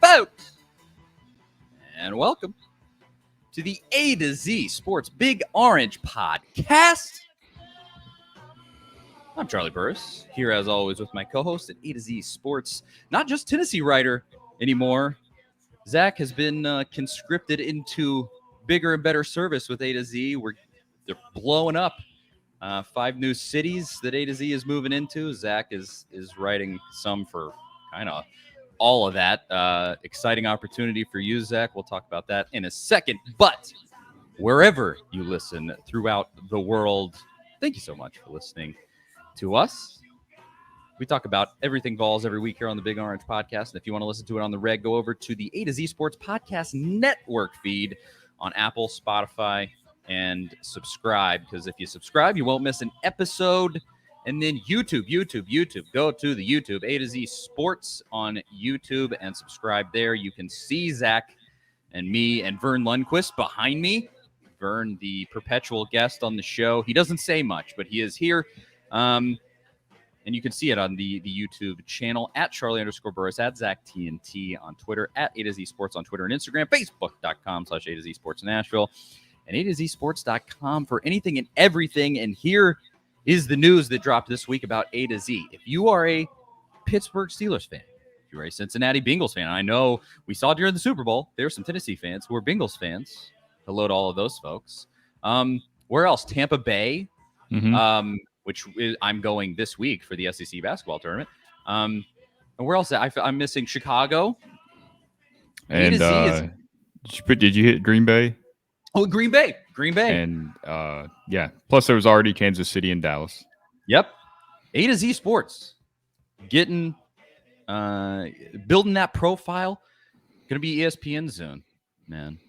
folks, and welcome to the A to Z Sports Big Orange Podcast. I'm Charlie Burris, here as always with my co-host at A to Z Sports, not just Tennessee writer anymore. Zach has been conscripted into bigger and better service with A to Z. They're blowing up. 5 new cities that A to Z is moving into. Zach is writing some for kind of all of that. Exciting opportunity for you, Zach. We'll talk about that in a second. But wherever you listen throughout the world, thank you so much for listening to us. We talk about everything Vols every week here on the Big Orange Podcast. And if you want to listen to it on the reg, go over to the A to Z Sports Podcast Network feed on Apple, Spotify, and subscribe. Because if you subscribe, you won't miss an episode. And then YouTube. Go to the YouTube, A to Z Sports on YouTube, and subscribe there. You can see Zach and me and Vern Lundquist behind me. Vern, the perpetual guest on the show. He doesn't say much, but he is here. And you can see it on the YouTube channel at Charlie_Burris, at Zach TNT on Twitter, at A to Z Sports on Twitter and Instagram, Facebook.com/A to Z Sports Nashville, and A to Z Sports.com for anything and everything. And here is the news that dropped this week about A to Z. If you are a Pittsburgh Steelers fan, if you're a Cincinnati Bengals fan, I know we saw during the Super Bowl, there's some Tennessee fans who are Bengals fans. Hello to all of those folks. Where else? Tampa Bay. Which I'm going this week for the SEC basketball tournament. And where else? I'm missing Chicago. And did you hit Green Bay? Oh, Green Bay. And yeah, plus there was already Kansas City and Dallas. Yep. A to Z Sports. Building that profile. Gonna be ESPN soon, man.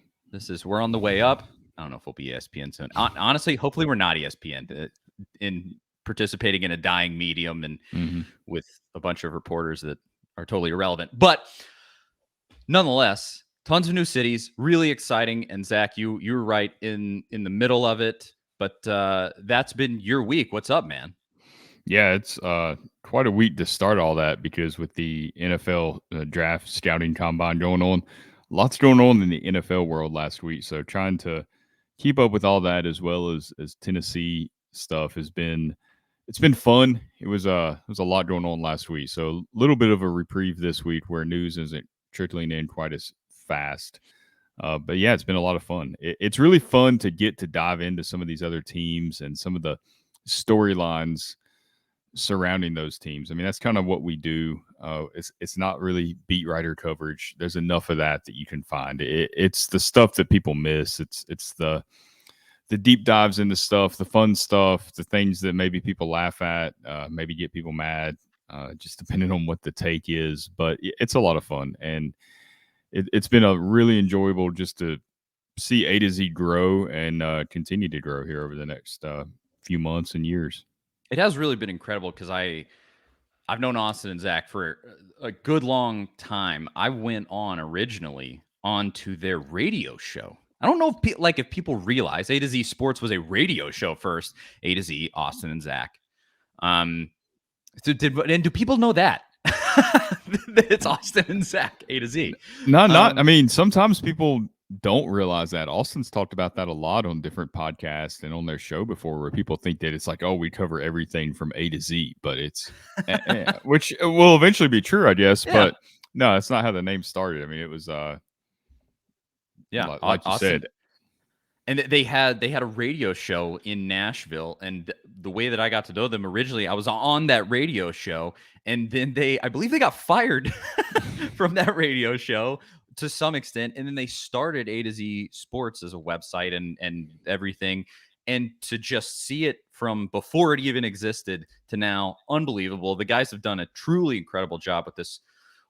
We're on the way up. I don't know if we'll be ESPN soon. Honestly, hopefully we're not ESPN in participating in a dying medium and with a bunch of reporters that are totally irrelevant. But nonetheless, tons of new cities, really exciting. And Zach, you were right in the middle of it, but that's been your week. What's up, man? Yeah, it's quite a week to start all that, because with the NFL draft scouting combine going on, lots going on in the NFL world last week. So trying to keep up with all that as well as Tennessee stuff it's been fun. It was a lot going on last week, so a little bit of a reprieve this week where news isn't trickling in quite as fast. But yeah, it's been a lot of fun. It's really fun to get to dive into some of these other teams and some of the storylines surrounding those teams. I mean, that's kind of what we do. It's not really beat writer coverage. There's enough of that you can find. It's the stuff that people miss. It's the deep dives into stuff, the fun stuff, the things that maybe people laugh at, maybe get people mad, just depending on what the take is. But it's a lot of fun, and it's been a really enjoyable just to see A to Z grow and continue to grow here over the next few months and years. It has really been incredible because I've known Austin and Zach for a good long time. I went originally onto their radio show. I don't know if people realize A to Z Sports was a radio show first. A to Z, Austin and Zach. Do people know that? That it's Austin and Zach, A to Z. I mean, sometimes people don't realize that. Austin's talked about that a lot on different podcasts and on their show before, where people think that it's like, oh, we cover everything from A to Z, but it's which will eventually be true, I guess. Yeah. But no, it's not how the name started. I mean, it was yeah, like you said. And they had a radio show in Nashville, and the way that I got to know them originally, I was on that radio show, and then I believe they got fired from that radio show to some extent, and then they started A to Z Sports as a website and everything, and to just see it from before it even existed to now, unbelievable. The guys have done a truly incredible job with this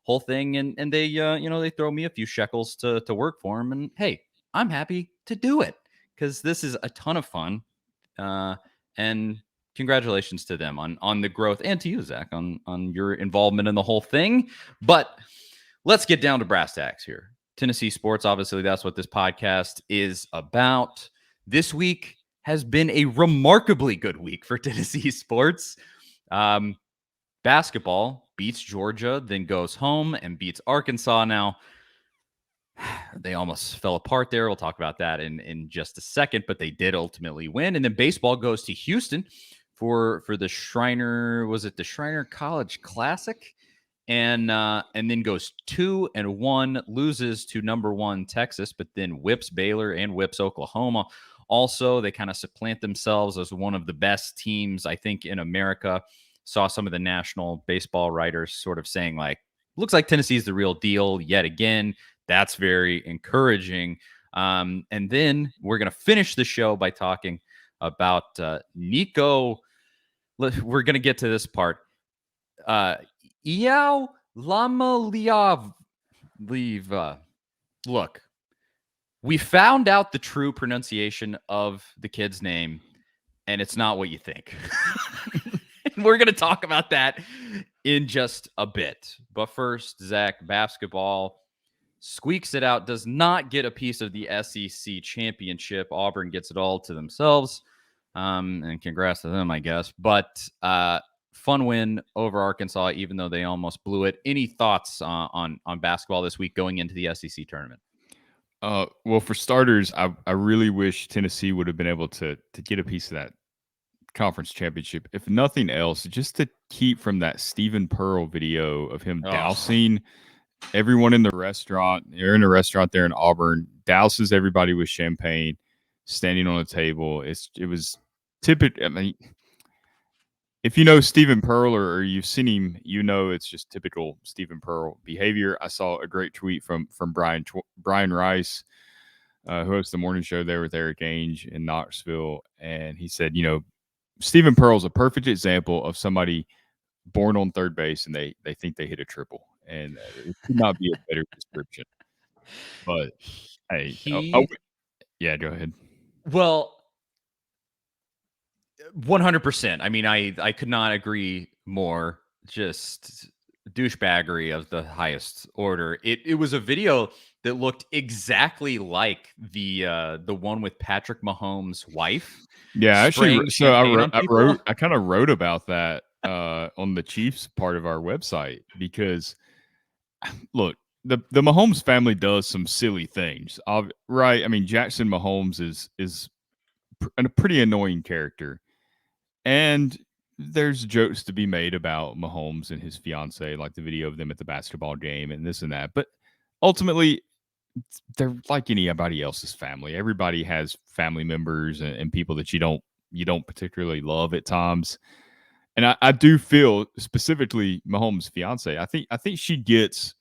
whole thing, and they they throw me a few shekels to work for them, and hey, I'm happy to do it because this is a ton of fun, and congratulations to them on the growth, and to you, Zach, on your involvement in the whole thing. But let's get down to brass tacks here. Tennessee sports, obviously, that's what this podcast is about. This week has been a remarkably good week for Tennessee sports. Basketball beats Georgia, then goes home and beats Arkansas now. they almost fell apart there. We'll talk about that in just a second, but they did ultimately win. And then baseball goes to Houston for the Shriner, was it the Shriner College Classic? And then goes 2-1, loses to number 1 Texas, but then whips Baylor and whips Oklahoma. Also, they kind of supplant themselves as one of the best teams, I think, in America. Saw some of the national baseball writers sort of saying, like, looks like Tennessee's the real deal yet again. That's very encouraging. And then we're going to finish the show by talking about Nico. We're going to get to this part. Iamaleava. Look, we found out the true pronunciation of the kid's name, and it's not what you think. And we're going to talk about that in just a bit. But first, Zach, basketball squeaks it out, does not get a piece of the SEC championship. Auburn gets it all to themselves. And congrats to them, I guess. But fun win over Arkansas, even though they almost blew it. Any thoughts on basketball this week going into the SEC tournament? Well, for starters, I really wish Tennessee would have been able to get a piece of that conference championship. If nothing else, just to keep from that Stephen Pearl video of him dousing everyone in the restaurant. You're in a restaurant there in Auburn, douses everybody with champagne, standing on a table. It was typical. I mean, if you know Stephen Pearl or you've seen him, you know it's just typical Stephen Pearl behavior. I saw a great tweet from Brian Rice, who hosts the morning show there with Eric Ainge in Knoxville, and he said, Stephen Pearl's a perfect example of somebody born on third base and they think they hit a triple, and it could not be a better description. But hey, yeah, go ahead. Well, 100%. I mean, I could not agree more. Just douchebaggery of the highest order. It was a video that looked exactly like the one with Patrick Mahomes' wife. Yeah, actually, so I kind of wrote about that on the Chiefs part of our website, because look, the Mahomes family does some silly things, right? I mean, Jackson Mahomes is a pretty annoying character, and there's jokes to be made about Mahomes and his fiance, like the video of them at the basketball game and this and that. But ultimately, they're like anybody else's family. Everybody has family members and people that you don't particularly love at times. And I do feel, specifically Mahomes' fiance, I think she gets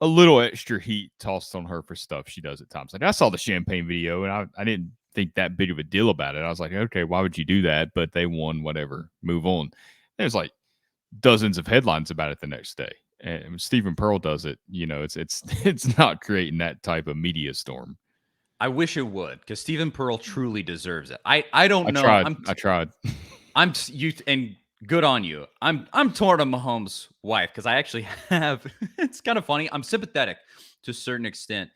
a little extra heat tossed on her for stuff she does at times. Like, I saw the champagne video and I didn't think that big of a deal about it. I was like, okay, why would you do that? But they won, whatever, move on. There's like dozens of headlines about it the next day. And Stephen Pearl does it. It's not creating that type of media storm. I wish it would, because Stephen Pearl truly deserves it. I don't know. I tried. I'm you and good on you. I'm torn on Mahomes' wife, because I actually have. It's kind of funny. I'm sympathetic to a certain extent,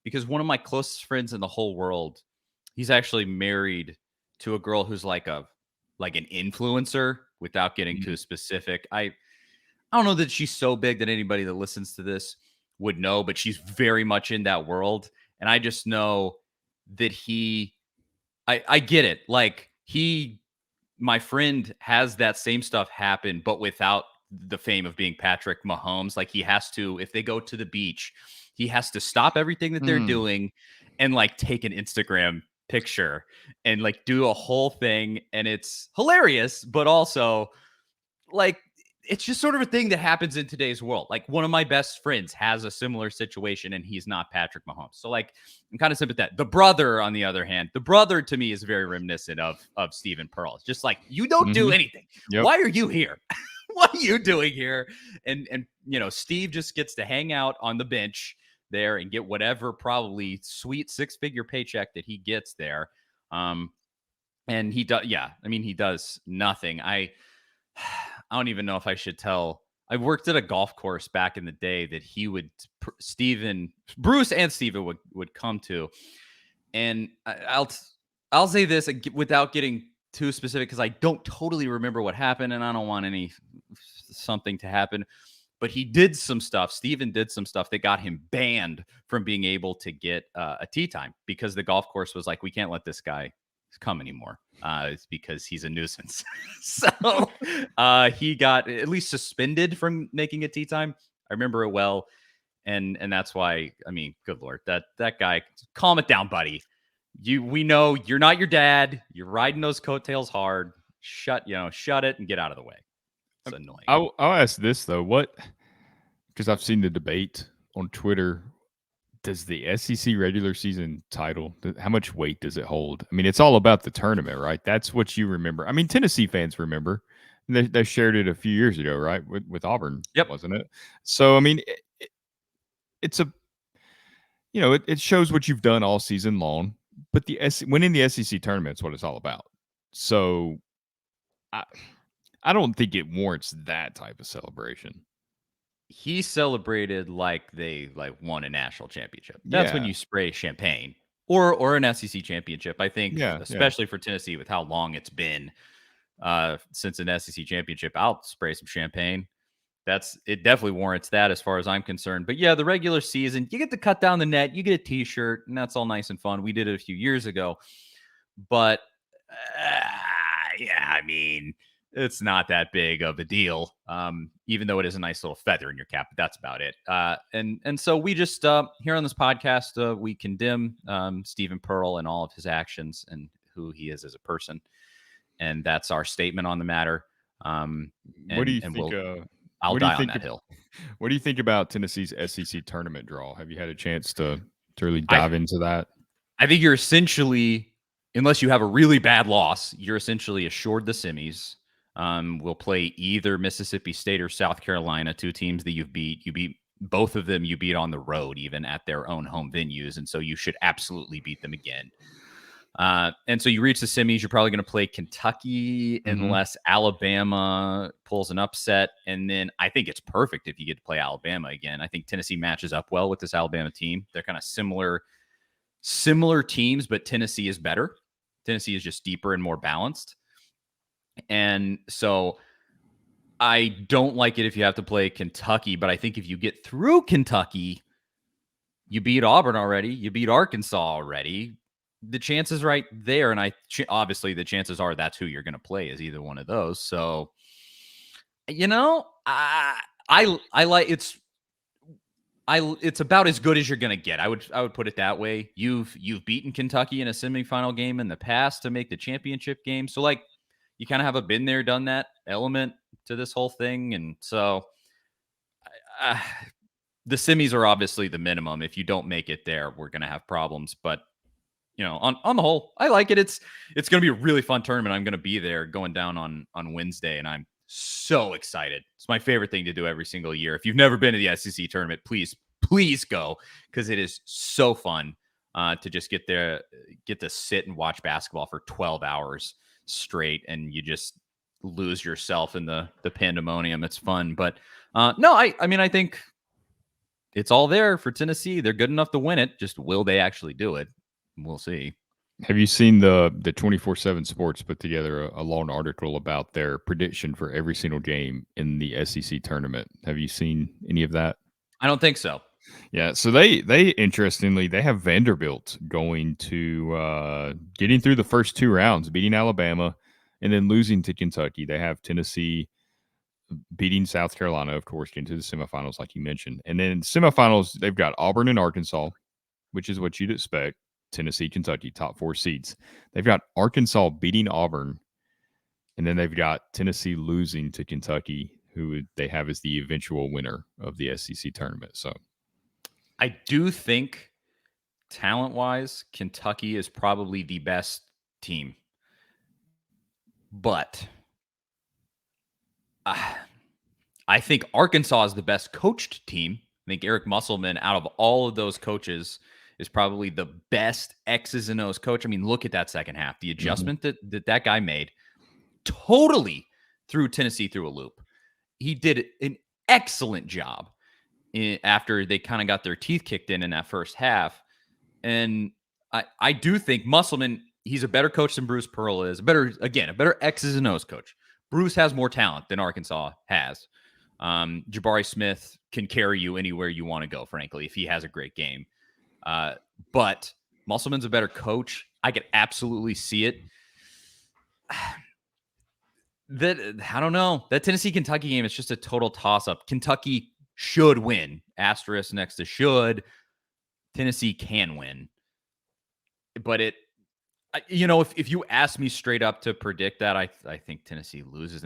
because one of my closest friends in the whole world, he's actually married to a girl who's like an influencer, without getting too specific. I don't know that she's so big that anybody that listens to this would know, but she's very much in that world. And I just know that I get it. Like, my friend has that same stuff happen, but without the fame of being Patrick Mahomes. Like, he has to, if they go to the beach, he has to stop everything that they're doing and like take an Instagram picture and like do a whole thing. And it's hilarious, but also like, it's just sort of a thing that happens in today's world. Like, one of my best friends has a similar situation and he's not Patrick Mahomes. So like, I'm kind of sympathetic. The brother, on the other hand, the brother to me is very reminiscent of Stephen Pearl. It's just like, you don't do anything. Yep. Why are you here? What are you doing here? And Steve just gets to hang out on the bench there and get whatever probably sweet 6-figure paycheck that he gets there. And he does, yeah, I mean, he does nothing. I don't even know if I should tell. I worked at a golf course back in the day that Bruce and Steven would come to. And I'll say this without getting too specific, because I don't totally remember what happened and I don't want something to happen. but he did some stuff. Steven did some stuff that got him banned from being able to get a tee time because the golf course was like, we can't let this guy come anymore. It's because he's a nuisance. So he got at least suspended from making a tee time. I remember it well. And that's why, I mean, good Lord, that guy, calm it down, buddy. We know you're not your dad. You're riding those coattails hard. Shut it and get out of the way. It's annoying. I'll ask this though, because I've seen the debate on Twitter. Does the SEC regular season title, how much weight does it hold? I mean, it's all about the tournament, right? That's what you remember. I mean, Tennessee fans remember. They shared it a few years ago, right? With Auburn, wasn't it? So, I mean, it's a, it shows what you've done all season long. But winning the SEC tournament is what it's all about. So, I don't think it warrants that type of celebration. He celebrated like they won a national championship. That's when you spray champagne or an SEC championship. I think, especially for Tennessee, with how long it's been since an SEC championship, I'll spray some champagne. It definitely warrants that as far as I'm concerned. But yeah, the regular season, you get to cut down the net, you get a T-shirt, and that's all nice and fun. We did it a few years ago, but I mean, it's not that big of a deal, even though it is a nice little feather in your cap. But that's about it. And so we just here on this podcast, we condemn Stephen Pearl and all of his actions and who he is as a person, and that's our statement on the matter. What do you think? I'll die on that hill. What do you think about Tennessee's SEC tournament draw? Have you had a chance to really dive into that? I think you're essentially, unless you have a really bad loss, you're essentially assured the semis. We'll play either Mississippi State or South Carolina, two teams that you beat both of them. You beat on the road, even at their own home venues. And so you should absolutely beat them again. And so you reach the semis, you're probably going to play Kentucky unless Alabama pulls an upset. And then I think it's perfect if you get to play Alabama again. I think Tennessee matches up well with this Alabama team. They're kind of similar teams, but Tennessee is better. Tennessee is just deeper and more balanced. And so I don't like it if you have to play Kentucky, but I think if you get through Kentucky, you beat Auburn already, you beat Arkansas already. The chances right there, and obviously the chances are that's who you're going to play is either one of those. So, I like it's about as good as you're going to get. I would put it that way. You've beaten Kentucky in a semifinal game in the past to make the championship game. So like you kind of have a been there, done that element to this whole thing. And so the semis are obviously the minimum. If you don't make it there, we're going to have problems. But on the whole, I like it. It's going to be a really fun tournament. I'm going to be there going down on Wednesday, and I'm so excited. It's my favorite thing to do every single year. If you've never been to the SEC tournament, please go, because it is so fun to just get to sit and watch basketball for 12 hours straight, and you just lose yourself in the pandemonium. It's fun. But no, I mean, I think it's all there for Tennessee. They're good enough to win it. Just will they actually do it? We'll see. Have you seen the 24/7 Sports put together a long article about their prediction for every single game in the SEC tournament? Have you seen any of that? I don't think so. Yeah, so they interestingly, they have Vanderbilt going to getting through the first two rounds, beating Alabama, and then losing to Kentucky. They have Tennessee beating South Carolina, of course, getting to the semifinals, like you mentioned. And then semifinals, they've got Auburn and Arkansas, which is what you'd expect. Tennessee, Kentucky, top 4 seeds. They've got Arkansas beating Auburn, and then they've got Tennessee losing to Kentucky, who they have as the eventual winner of the SEC tournament. So I do think talent-wise, Kentucky is probably the best team. But I think Arkansas is the best coached team. I think Eric Musselman, out of all of those coaches, is probably the best X's and O's coach. I mean, look at that second half. The adjustment that guy made totally threw Tennessee through a loop. He did an excellent job after they kind of got their teeth kicked in that first half. And I do think Musselman, he's a better coach than Bruce Pearl is. A better X's and O's coach. Bruce has more talent than Arkansas has. Jabari Smith can carry you anywhere you want to go, frankly, if he has a great game. But Musselman's a better coach. I could absolutely see it. I don't know. That Tennessee-Kentucky game is just a total toss-up. Kentucky should win. Asterisk next to should. Tennessee can win. But if you ask me straight up to predict that, I think Tennessee loses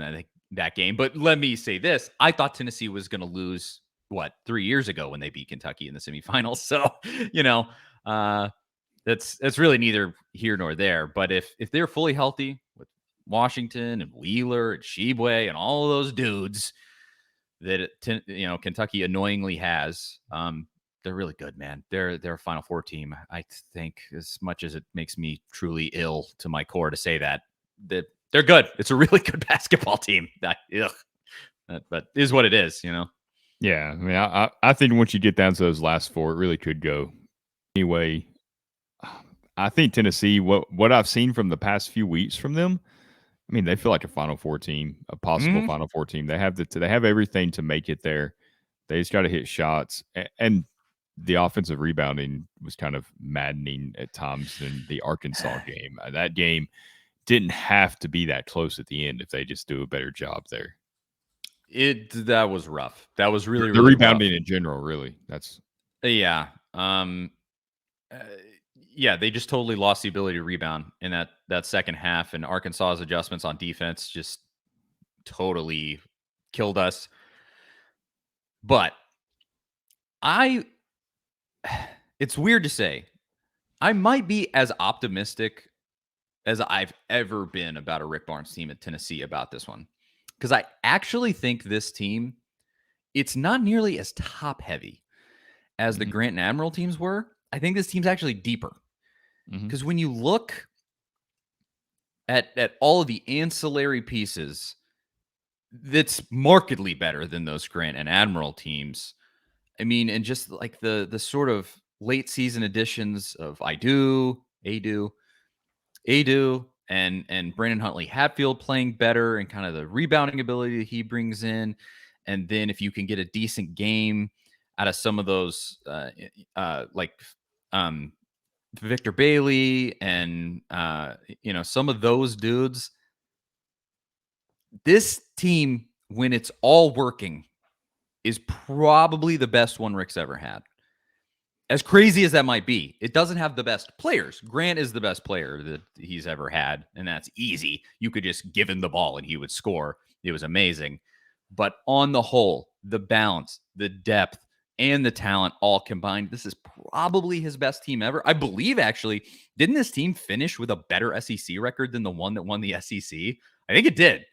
that game. But let me say this. I thought Tennessee was going to lose, 3 years ago when they beat Kentucky in the semifinals. So, that's really neither here nor there. But if they're fully healthy with Washington and Wheeler and Shebue and all of those dudes that Kentucky annoyingly has, they're really good, man. They're a Final Four team. I think, as much as it makes me truly ill to my core to say that they're good. It's a really good basketball team. But is what it is, Yeah, I mean, I think once you get down to those last four, it really could go anyway. I think Tennessee, what I've seen from the past few weeks from them, I mean, they feel like a Final Four team, a possible Final Four team. They have everything to make it there. They just got to hit shots, and the offensive rebounding was kind of maddening at times in the Arkansas game. That game didn't have to be that close at the end if they just do a better job there. That was rough. That was really, the really rebounding rough. in general, really. That's yeah. Yeah, they just totally lost the ability to rebound in that second half, and Arkansas's adjustments on defense just totally killed us. But it's weird to say, I might be as optimistic as I've ever been about a Rick Barnes team at Tennessee about this one. Because I actually think this team, it's not nearly as top heavy as the Grant and Admiral teams were. I think this team's actually deeper. Because when you look at all of the ancillary pieces, that's markedly better than those Grant and Admiral teams. I mean, and just like the sort of late season additions of Adu, and Brandon Huntley Hatfield playing better, and kind of the rebounding ability that he brings in. And then if you can get a decent game out of some of those, Victor Bailey and some of those dudes, this team, when it's all working, is probably the best one Rick's ever had. As crazy as that might be, it doesn't have the best players. Grant is the best player that he's ever had, and that's easy. You could just give him the ball and he would score. It was amazing. But on the whole, the balance, the depth, and the talent all combined, this is probably his best team ever. I believe, actually, didn't this team finish with a better SEC record than the one that won the SEC? I think it did.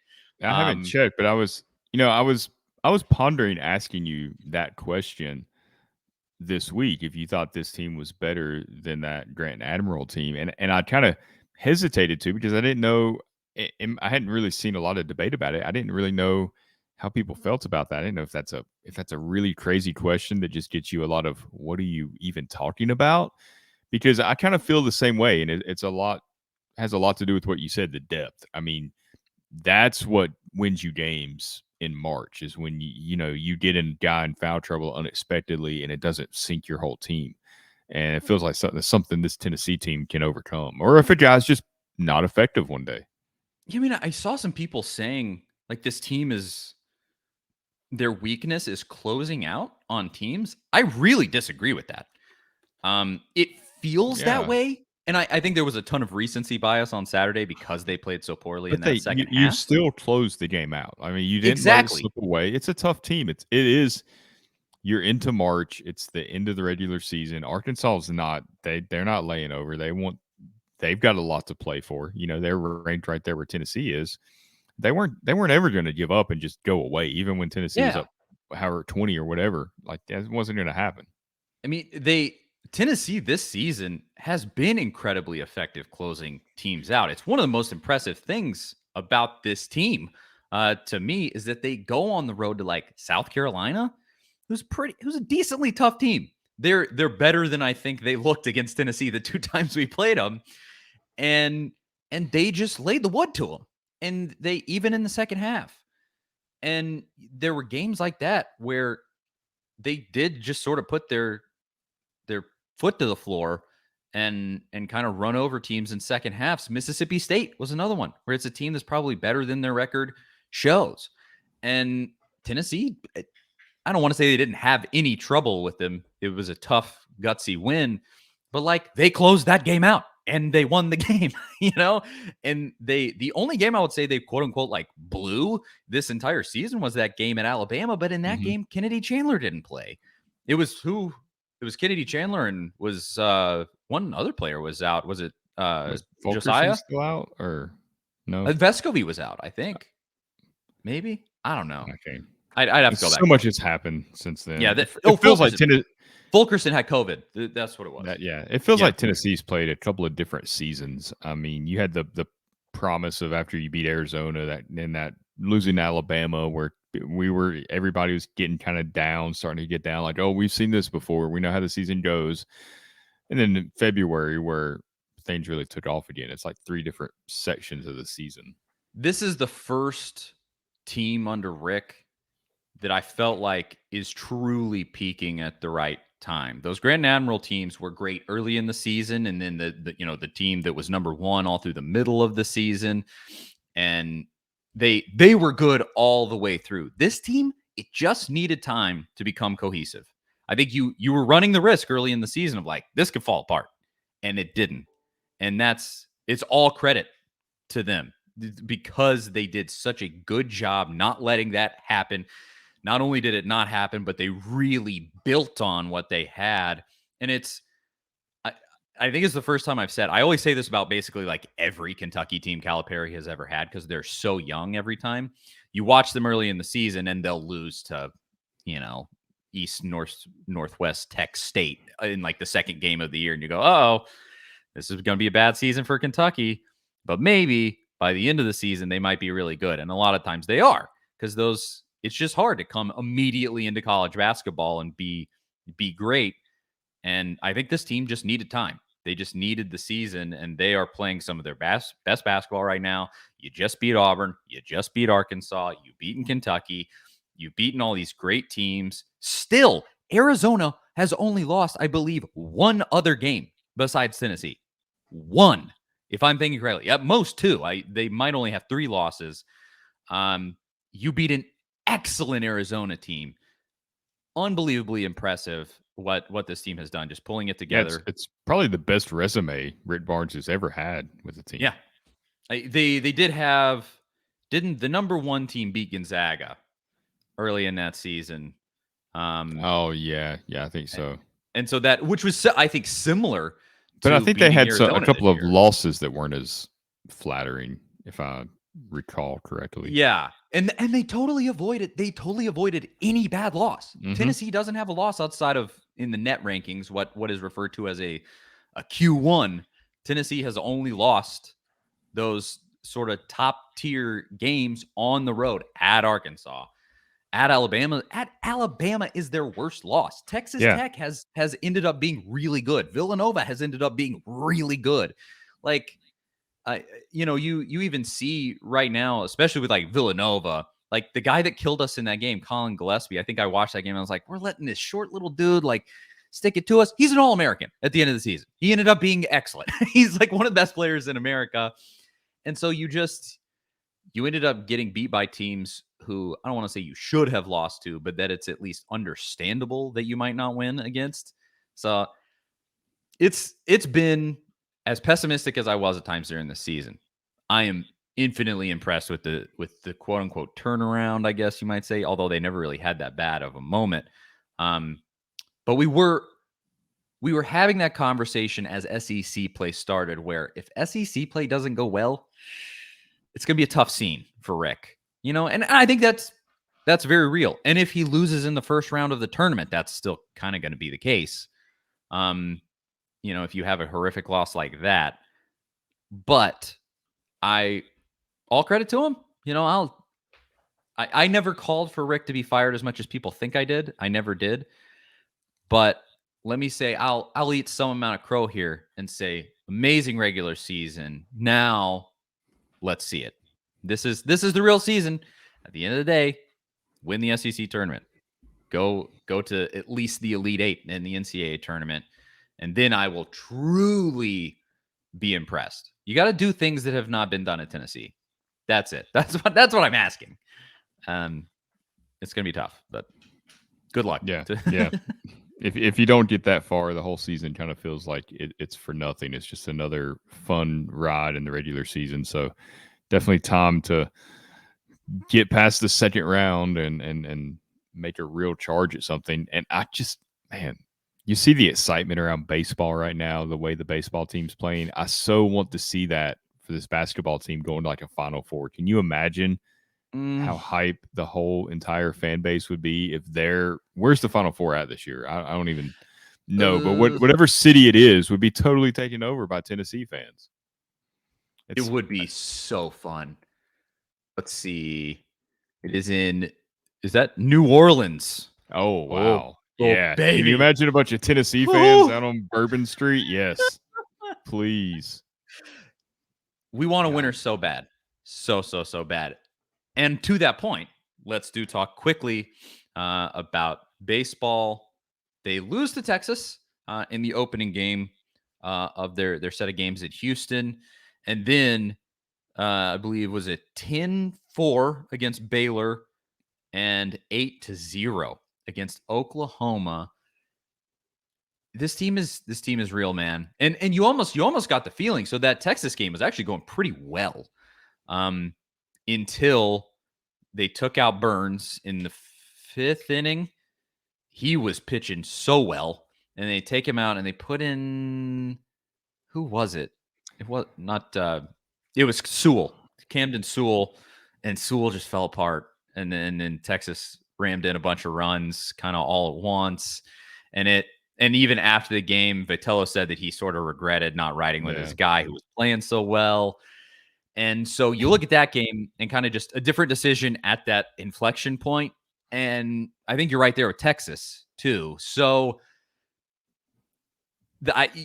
I haven't checked, but I was pondering asking you that question this week, if you thought this team was better than that Grant and Admiral team. And I kind of hesitated to, because I didn't know, I hadn't really seen a lot of debate about it. I didn't really know how people felt about that. I didn't know if that's a really crazy question that just gets you a lot of, what are you even talking about? Because I kind of feel the same way, and has a lot to do with what you said, the depth. I mean, that's what wins you games in March, is when you get a guy in foul trouble unexpectedly and it doesn't sink your whole team. And it feels like something this Tennessee team can overcome, or if a guy's just not effective one day. I mean, I saw some people saying like this team their weakness is closing out on teams. I really disagree with that. It feels that way. And I think there was a ton of recency bias on Saturday because they played so poorly in that second half. You still closed the game out. I mean, you didn't let it slip away. It's a tough team. It is. You're into March. It's the end of the regular season. Arkansas is not. They're not laying over. They've got a lot to play for. They're ranked right there where Tennessee is. They weren't ever going to give up and just go away, even when Tennessee was up, however, 20 or whatever. Like, that wasn't going to happen. I mean, Tennessee this season has been incredibly effective closing teams out. It's one of the most impressive things about this team, to me, is that they go on the road to like South Carolina, who's a decently tough team. They're better than I think they looked against Tennessee the 2 times we played them, and they just laid the wood to them. And they, even in the second half, And there were games like that where they did just sort of put their foot to the floor and kind of run over teams in second halves. Mississippi State was another one where it's a team that's probably better than their record shows. And Tennessee, I don't want to say they didn't have any trouble with them. It was a tough, gutsy win, but like they closed that game out and they won the game, And the only game I would say they quote unquote like blew this entire season was that game at Alabama. But in that game, Kennedy Chandler didn't play. It was Kennedy Chandler and was one other player was out. Was it Was Josiah still out or no? Vescovy was out, I think. Maybe. I don't know. Okay. I'd have to go back. So much has happened since then. Yeah, it feels like Fulkerson had COVID. That's what it was. It feels like Tennessee's played a couple of different seasons. I mean, you had the promise of after you beat Arizona that losing Alabama where everybody was getting kind of down, starting to get down. Like, oh, we've seen this before. We know how the season goes. And then in February where things really took off again. It's like 3 different sections of the season. This is the first team under Rick that I felt like is truly peaking at the right time. Those Grand Admiral teams were great early in the season, and then the team that was number 1 all through the middle of the season, and they were good all the way through. This team, it just needed time to become cohesive. I think you were running the risk early in the season of like this could fall apart, and it didn't. And it's all credit to them because they did such a good job not letting that happen. Not only did it not happen, but they really built on what they had. And I think it's the first time I've said, I always say this about basically like every Kentucky team Calipari has ever had because they're so young every time. You watch them early in the season and they'll lose to, East Northwest Tech State in like the second game of the year. And you go, oh, this is going to be a bad season for Kentucky. But maybe by the end of the season, they might be really good. And a lot of times they are because it's just hard to come immediately into college basketball and be great. And I think this team just needed time. They just needed the season, and they are playing some of their best basketball right now. You just beat Auburn. You just beat Arkansas. You've beaten Kentucky. You've beaten all these great teams. Still, Arizona has only lost, I believe, 1 other game besides Tennessee. 1, if I'm thinking correctly. At most 2. They might only have 3 losses. You beat an excellent Arizona team. Unbelievably impressive what this team has done, just pulling it together. Yeah, it's probably the best resume Rick Barnes has ever had with the team. Yeah. Didn't the number 1 team beat Gonzaga early in that season? I think so. And so that, which was, I think, similar. But I think they had a couple of year. losses that weren't as flattering, if I recall correctly. Yeah. And they totally avoided any bad loss. Mm-hmm. Tennessee doesn't have a loss outside of in the net rankings, what is referred to as a Q1. Tennessee has only lost those sort of top tier games on the road at Arkansas, at Alabama. At Alabama is their worst loss. Texas Tech has ended up being really good. Villanova has ended up being really good. Like, you even see right now, especially with like Villanova, like the guy that killed us in that game, Colin Gillespie. I think I watched that game and I was like, we're letting this short little dude like stick it to us. He's an All-American at the end of the season. He ended up being excellent. He's like one of the best players in America. And so you ended up getting beat by teams who I don't want to say you should have lost to, but that it's at least understandable that you might not win against. So it's been as pessimistic as I was at times during the season. I am infinitely impressed with the quote unquote turnaround, I guess you might say, although they never really had that bad of a moment. But we were having that conversation as SEC play started, where if SEC play doesn't go well, it's going to be a tough scene for Rick, and I think that's very real. And if he loses in the first round of the tournament, that's still kind of going to be the case. If you have a horrific loss like that, but all credit to him. I never called for Rick to be fired as much as people think I did. I never did. But let me say, I'll eat some amount of crow here and say amazing regular season. Now let's see it. This is the real season. At the end of the day, win the SEC tournament, go to at least the Elite Eight in the NCAA tournament, and then I will truly be impressed. You got to do things that have not been done at Tennessee. That's it. That's what I'm asking. It's gonna be tough, but good luck. Yeah, yeah. If you don't get that far, the whole season kind of feels like it's for nothing. It's just another fun ride in the regular season. So definitely time to get past the second round and make a real charge at something. And I just, man, you see the excitement around baseball right now, the way the baseball team's playing. I so want to see that for this basketball team going to like a Final Four. Can you imagine how hype the whole entire fan base would be if where's the Final Four at this year? I don't even know, but whatever city it is would be totally taken over by Tennessee fans. It would be so fun. Let's see. Is that New Orleans? Oh, wow. Yeah. Baby. Can you imagine a bunch of Tennessee fans out on Bourbon Street? Yes. Please. We want a winner so bad. So bad. And to that point, let's talk quickly about baseball. They lose to Texas in the opening game of their set of games at Houston. And then I believe was it 10-4 against Baylor and 8-0 against Oklahoma. This team is real, man. And you almost got the feeling. So that Texas game was actually going pretty well. Until they took out Burns in the 5th inning. He was pitching so well. And they take him out and they put in, who was it? It was not, it was Sewell, Camden Sewell. And Sewell just fell apart. And then Texas rammed in a bunch of runs kind of all at once. And even after the game, Vitello said that he sort of regretted not riding with his guy who was playing so well. And so you look at that game and kind of just a different decision at that inflection point. And I think you're right there with Texas too. So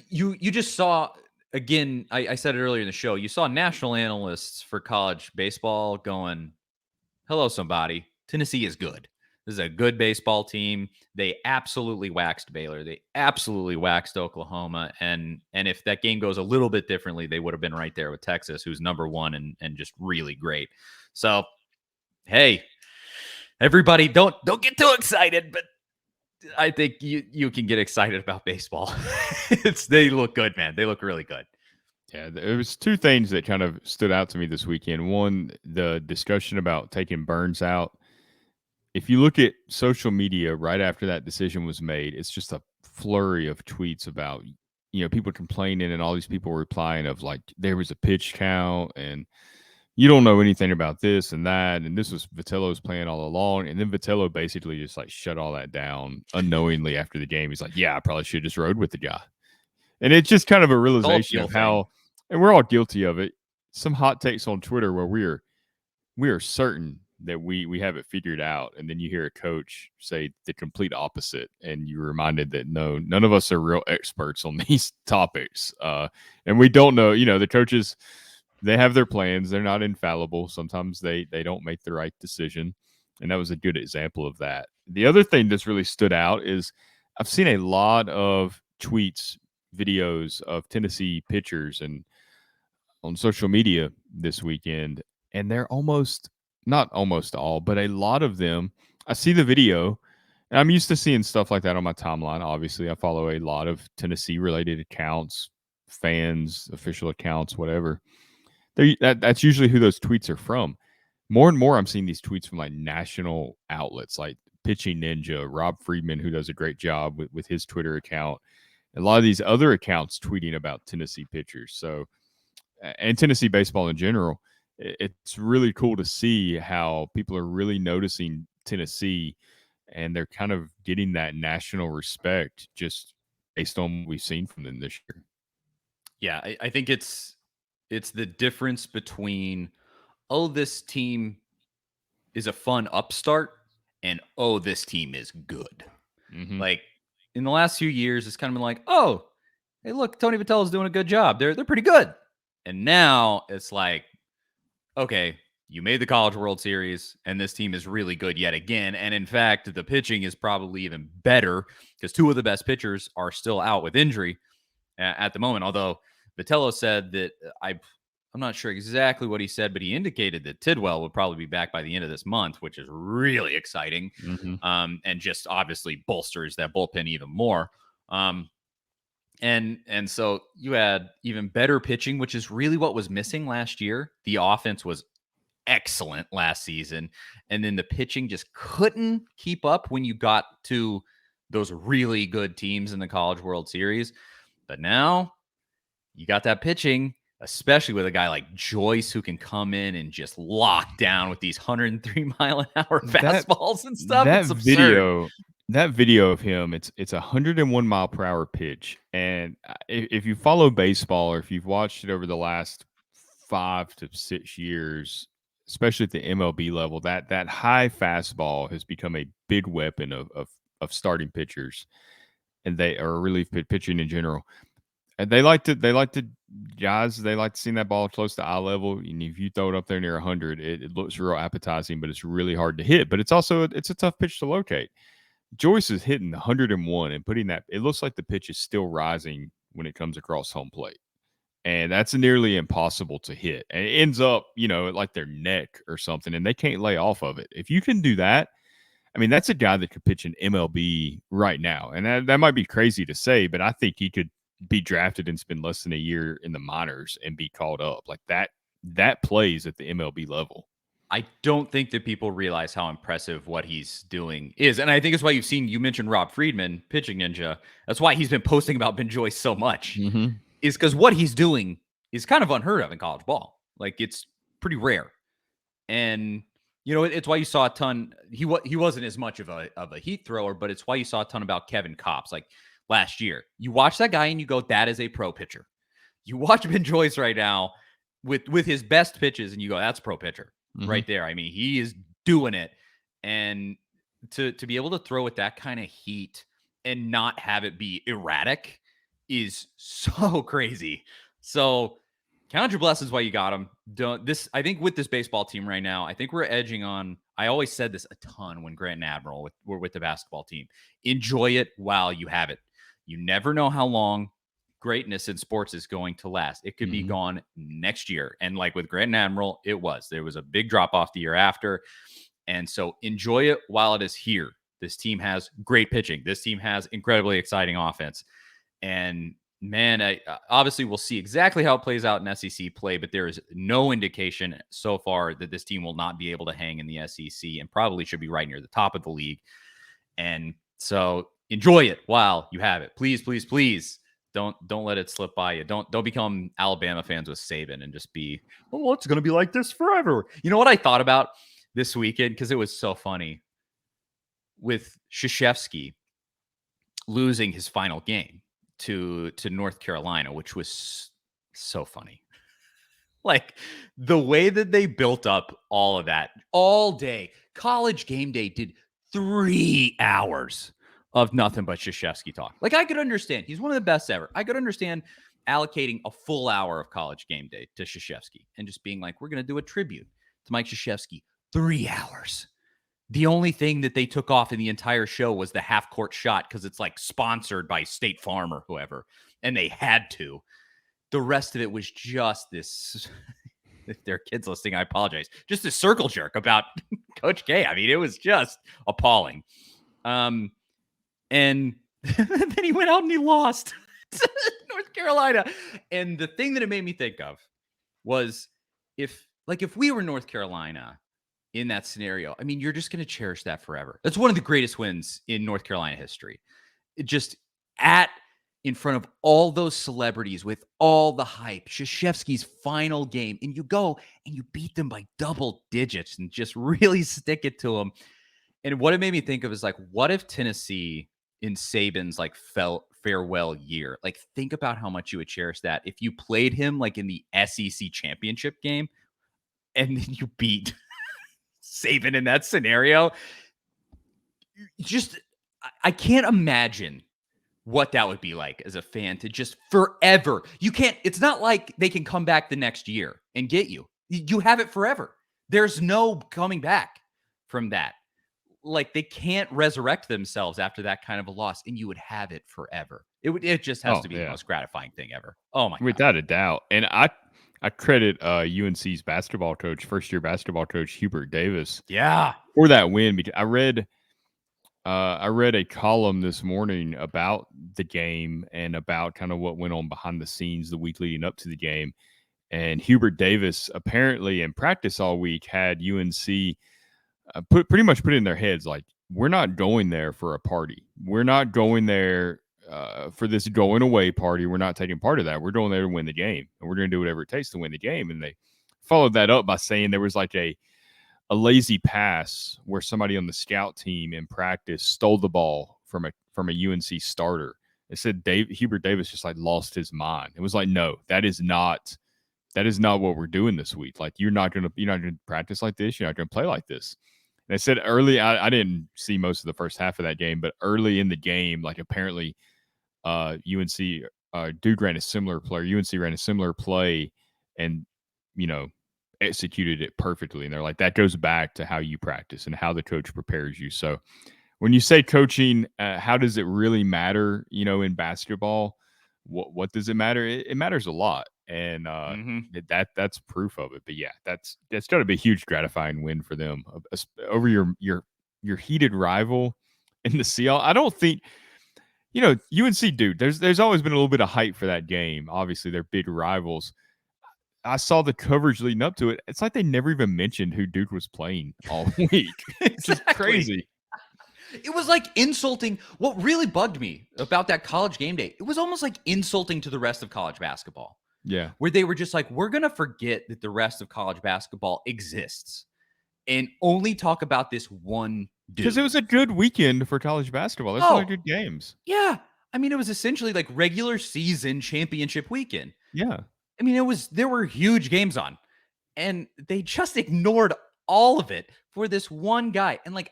you just saw, again, I said it earlier in the show, you saw national analysts for college baseball going, hello, somebody. Tennessee is good. This is a good baseball team. They absolutely waxed Baylor. They absolutely waxed Oklahoma. And if that game goes a little bit differently, they would have been right there with Texas, who's number one and just really great. So, hey, everybody, don't get too excited, but I think you can get excited about baseball. They look good, man. They look really good. Yeah, there was two things that kind of stood out to me this weekend. One, the discussion about taking Burns out. If you look at social media right after that decision was made, it's just a flurry of tweets about, people complaining and all these people replying of like, there was a pitch count and you don't know anything about this and that. And this was Vitello's plan all along. And then Vitello basically just like shut all that down unknowingly after the game. He's like, yeah, I probably should just rode with the guy. And it's just kind of a realization of how, and we're all guilty of it. Some hot takes on Twitter where we are certain that we have it figured out, and then you hear a coach say the complete opposite, and you're reminded that no, none of us are real experts on these topics, and we don't know. The coaches, they have their plans; they're not infallible. Sometimes they don't make the right decision, and that was a good example of that. The other thing that's really stood out is I've seen a lot of tweets, videos of Tennessee pitchers and on social media this weekend, and they're not almost all, but a lot of them, I see the video, and I'm used to seeing stuff like that on my timeline. Obviously, I follow a lot of Tennessee-related accounts, fans, official accounts, whatever. That's usually who those tweets are from. More and more, I'm seeing these tweets from like national outlets, like Pitching Ninja, Rob Friedman, who does a great job with his Twitter account. A lot of these other accounts tweeting about Tennessee pitchers. So, and Tennessee baseball in general. It's really cool to see how people are really noticing Tennessee, and they're kind of getting that national respect just based on what we've seen from them this year. Yeah, I think it's the difference between, this team is a fun upstart and, this team is good. Mm-hmm. Like in the last few years, it's kind of been like, hey, look, Tony Vitello's doing a good job. They're pretty good. And now it's like, okay, you made the College World Series, and this team is really good yet again. And in fact, the pitching is probably even better because two of the best pitchers are still out with injury at the moment. Although Vitello said that I'm not sure exactly what he said, but he indicated that Tidwell would probably be back by the end of this month, which is really exciting, and just obviously bolsters that bullpen even more. And so you had even better pitching, which is really what was missing last year. The offense was excellent last season, and then the pitching just couldn't keep up when you got to those really good teams in the College World Series. But now you got that pitching, especially with a guy like Joyce who can come in and just lock down with these 103-mile-an-hour fastballs and stuff. It's absurd. That video of him, it's a 101-mile-per-hour pitch. And if you follow baseball or if you've watched it over the last 5 to 6 years, especially at the MLB level, that high fastball has become a big weapon of starting pitchers, and they are relief pitching in general. And they like to see that ball close to eye level. And if you throw it up there near 100, it looks real appetizing, but it's really hard to hit. But it's a tough pitch to locate. Joyce is hitting 101 and putting that. It looks like the pitch is still rising when it comes across home plate, and that's nearly impossible to hit. And it ends up, like their neck or something, and they can't lay off of it. If you can do that, I mean, that's a guy that could pitch in MLB right now, and that might be crazy to say, but I think he could be drafted and spend less than a year in the minors and be called up like that. That plays at the MLB level. I don't think that people realize how impressive what he's doing is. And I think it's why you mentioned Rob Friedman, pitching ninja. That's why he's been posting about Ben Joyce so much, is because what he's doing is kind of unheard of in college ball. Like, it's pretty rare. And, it's why you saw a ton. He wasn't as much of a heat thrower, but it's why you saw a ton about Kevin Kopps. Like last year, you watch that guy and you go, that is a pro pitcher. You watch Ben Joyce right now with his best pitches and you go, that's a pro pitcher. Right there. I mean, he is doing it. And to be able to throw with that kind of heat and not have it be erratic is so crazy. So count your blessings while you got him. I think with this baseball team right now, I think we're edging on. I always said this a ton when Grant and Admiral were with the basketball team. Enjoy it while you have it. You never know how long greatness in sports is going to last. It could be gone next year. And like with Grant and Admiral, there was a big drop off the year after. And so enjoy it while it is here. This team has great pitching. This team has incredibly exciting offense. And man, obviously we'll see exactly how it plays out in SEC play, but there is no indication so far that this team will not be able to hang in the SEC and probably should be right near the top of the league. And so enjoy it while you have it. Please, please, please. Don't let it slip by you. Don't become Alabama fans with Saban and just be, oh, it's going to be like this forever. You know what I thought about this weekend? Because it was so funny with Krzyzewski losing his final game to North Carolina, which was so funny. Like the way that they built up all of that all day. College Game Day did 3 hours of nothing but Krzyzewski talk. Like, I could understand. He's one of the best ever. I could understand allocating a full hour of College Game Day to Krzyzewski and just being like, we're going to do a tribute to Mike Krzyzewski. 3 hours. The only thing that they took off in the entire show was the half-court shot because it's like sponsored by State Farm or whoever, and they had to. The rest of it was just this. If there are kids listening, I apologize. Just a circle jerk about Coach K. I mean, it was just appalling. And then he went out and he lost to North Carolina. And the thing that it made me think of was if we were North Carolina in that scenario, I mean, you're just going to cherish that forever. That's one of the greatest wins in North Carolina history. It just in front of all those celebrities with all the hype, Krzyzewski's final game, and you go and you beat them by double digits and just really stick it to them. And what it made me think of is like, what if Tennessee in Saban's like farewell year, like think about how much you would cherish that if you played him like in the SEC championship game and then you beat Saban in that scenario. Just, I can't imagine what that would be like as a fan to just forever. You can't, it's not like they can come back the next year and get you. You have it forever. There's no coming back from that. Like, they can't resurrect themselves after that kind of a loss, and you would have it forever. It just has Oh to be the yeah, most gratifying thing ever. Oh my god. without a doubt. And I credit UNC's basketball coach, first year basketball coach Hubert Davis, Yeah. for that win. Because I read a column this morning about the game and about kind of what went on behind the scenes the week leading up to the game. And Hubert Davis apparently in practice all week had UNC pretty much put in their heads like, we're not going there for a party. We're not going there for this going away party. We're not taking part of that. We're going there to win the game, and we're going to do whatever it takes to win the game. And they followed that up by saying there was like a lazy pass where somebody on the scout team in practice stole the ball from a UNC starter. It said Hubert Davis just like lost his mind. It was like, no, that is not what we're doing this week. Like, you're not gonna practice like this. You're not gonna play like this. And I said early, I didn't see most of the first half of that game, but early in the game, like apparently UNC Duke ran a similar play. UNC ran a similar play, and you know executed it perfectly. And they're like, that goes back to how you practice and how the coach prepares you. So when you say coaching, how does it really matter? In basketball, what does it matter? It matters a lot, and that's proof of it. But yeah, that's got to be a huge gratifying win for them over your heated rival in the CL. I don't think UNC Duke. There's always been a little bit of hype for that game. Obviously, they're big rivals. I saw the coverage leading up to it. It's like they never even mentioned who Duke was playing all week. It's just crazy. It was like insulting. What really bugged me about that college game day, it was almost like insulting to the rest of college basketball. Yeah. Where they were just like, we're going to forget that the rest of college basketball exists and only talk about this one dude. Because it was a good weekend for college basketball. There's a lot of good games. Yeah. I mean, it was essentially like regular season championship weekend. Yeah. I mean, there were huge games on, and they just ignored all of it for this one guy. And like,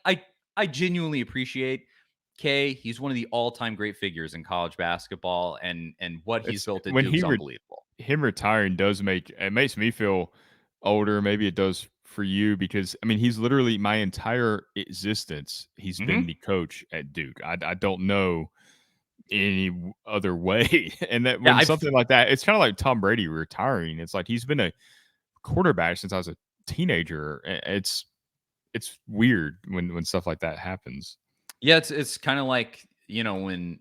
I genuinely appreciate K. He's one of the all-time great figures in college basketball, and what he's built at Duke is unbelievable. Him retiring makes me feel older. Maybe it does for you, because I mean, he's literally my entire existence. He's been the coach at Duke. I don't know any other way. And that when something like that, it's kind of like Tom Brady retiring. It's like he's been a quarterback since I was a teenager. It's weird when stuff like that happens. Yeah, it's kind of like, when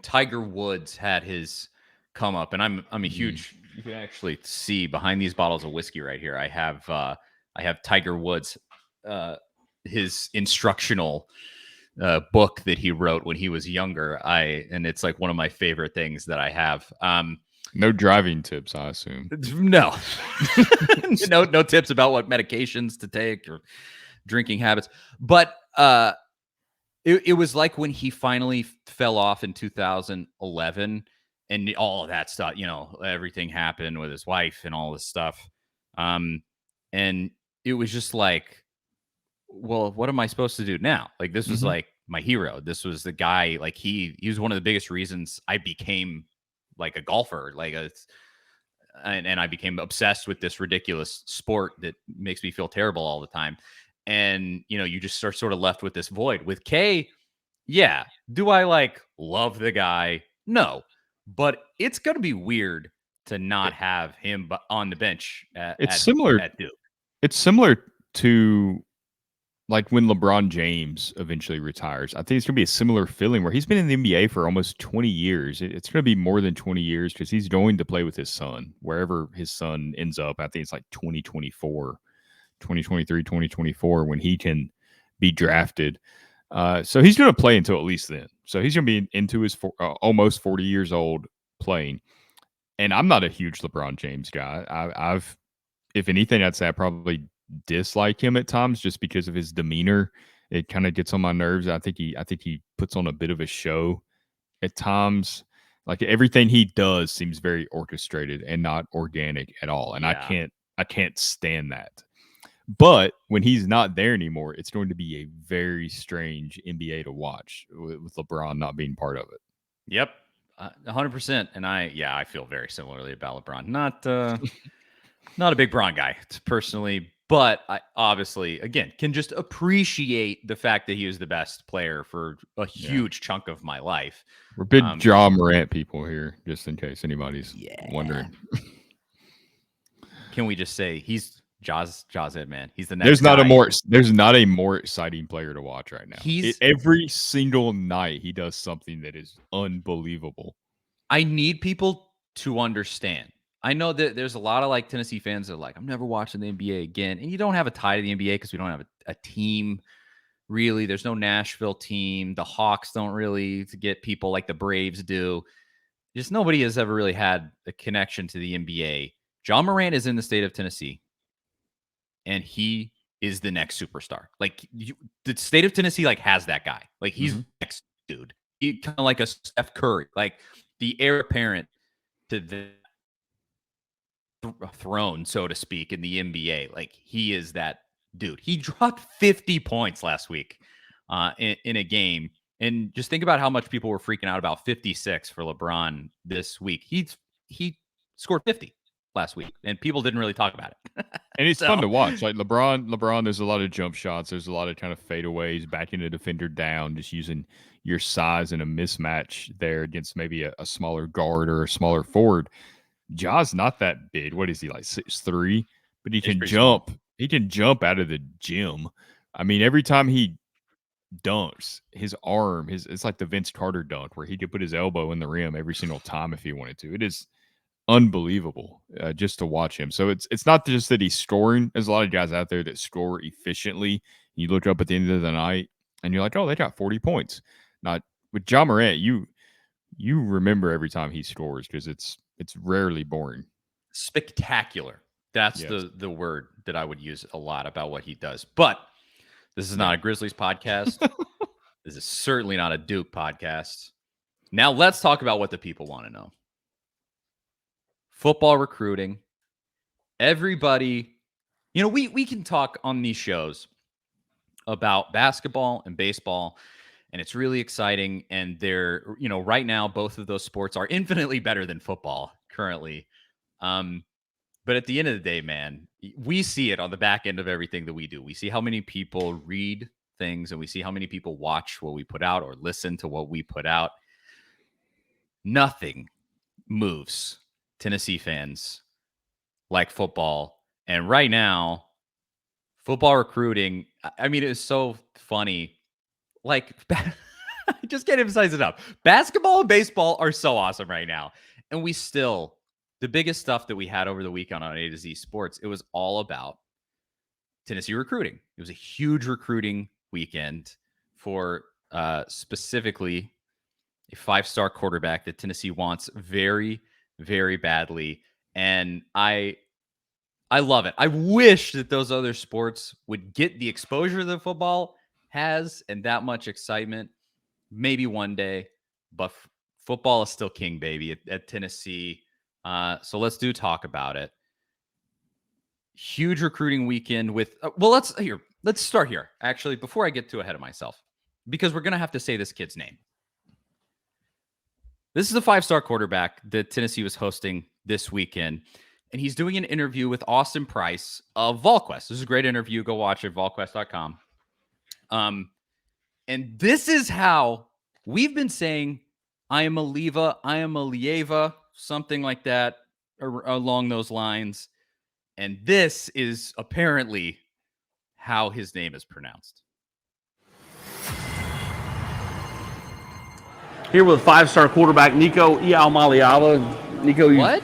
Tiger Woods had his come up, and I'm a huge, you can actually see behind these bottles of whiskey right here. I have Tiger Woods his instructional book that he wrote when he was younger. And it's like one of my favorite things that I have. No driving tips, I assume. No. no tips about what medications to take or drinking habits. But it was like when he finally fell off in 2011 and all of that stuff, everything happened with his wife and all this stuff. And it was just like, well, what am I supposed to do now? Like, this was like my hero. This was the guy, like he was one of the biggest reasons I became like a golfer, and I became obsessed with this ridiculous sport that makes me feel terrible all the time. And, you just are sort of left with this void. With K, yeah. Do I like love the guy? No. But it's going to be weird to not have him on the bench at Duke. It's similar to like when LeBron James eventually retires. I think it's going to be a similar feeling where he's been in the NBA for almost 20 years. It's going to be more than 20 years because he's going to play with his son, wherever his son ends up. I think it's like 2023, 2024, when he can be drafted. So he's going to play until at least then. So he's going to be into his almost 40 years old playing. And I'm not a huge LeBron James guy. I've, if anything, I'd say I probably dislike him at times just because of his demeanor. It kind of gets on my nerves. I think he puts on a bit of a show at times. Like everything he does seems very orchestrated and not organic at all. And I can't stand that. But when he's not there anymore, it's going to be a very strange NBA to watch with LeBron not being part of it. Yep. 100%. And I feel very similarly about LeBron. Not a big Bron guy. It's personally, But I obviously, again, can just appreciate the fact that he was the best player for a huge chunk of my life. We're big Ja Morant people here, just in case anybody's wondering. Can we just say he's Ja's it, man? He's the next There's not guy. there's not a more exciting player to watch right now. He's every single night he does something that is unbelievable. I need people to understand. I know that there's a lot of like Tennessee fans that are like, I'm never watching the NBA again. And you don't have a tie to the NBA because we don't have a team really. There's no Nashville team. The Hawks don't really get people like the Braves do. Just nobody has ever really had a connection to the NBA. Ja Morant is in the state of Tennessee, and he is the next superstar. Like the state of Tennessee, like has that guy. Like he's the next dude. He kind of like a Steph Curry, like the heir apparent to the throne, so to speak, in the NBA. Like he is that dude. He dropped 50 points last week in a game. And just think about how much people were freaking out about 56 for LeBron this week. He scored 50 last week, and people didn't really talk about it. And it's fun to watch. Like LeBron, there's a lot of jump shots. There's a lot of kind of fadeaways, backing a defender down, just using your size in a mismatch there against maybe a smaller guard or a smaller forward. Ja's not that big. What is he, like 6'3"? But he can jump. Small. He can jump out of the gym. I mean, every time he dunks, his arm, it's like the Vince Carter dunk where he could put his elbow in the rim every single time if he wanted to. It is unbelievable just to watch him. So it's not just that he's scoring. There's a lot of guys out there that score efficiently. You look up at the end of the night and you're like, oh, they got 40 points. Not with Ja Morant, you remember every time he scores because it's rarely boring. Spectacular. That's the word that I would use a lot about what he does. But this is not a Grizzlies podcast. This is certainly not a Duke podcast. Now let's talk about what the people want to know. Football recruiting. Everybody, we can talk on these shows about basketball and baseball, and it's really exciting. And they're, right now, both of those sports are infinitely better than football currently. But at the end of the day, man, we see it on the back end of everything that we do. We see how many people read things, and we see how many people watch what we put out or listen to what we put out. Nothing moves Tennessee fans like football. And right now, football recruiting, I mean, it's so funny. Like, I just can't emphasize it enough. Basketball and baseball are so awesome right now. And we still, the biggest stuff that we had over the weekend on A to Z Sports, it was all about Tennessee recruiting. It was a huge recruiting weekend for specifically a 5-star quarterback that Tennessee wants very, very badly. And I love it. I wish that those other sports would get the exposure that football has and that much excitement. Maybe one day, but football is still king, baby, at Tennessee. So let's talk about it. Huge recruiting weekend with, let's start here. Actually, before I get too ahead of myself, because we're going to have to say this kid's name. This is a 5-star quarterback that Tennessee was hosting this weekend, and he's doing an interview with Austin Price of VolQuest. This is a great interview. Go watch it, volquest.com. And this is how we've been saying Iamaleava, something like that, along those lines. And this is apparently how his name is pronounced. Here with 5-star quarterback Nico Iamaleava. Nico, what?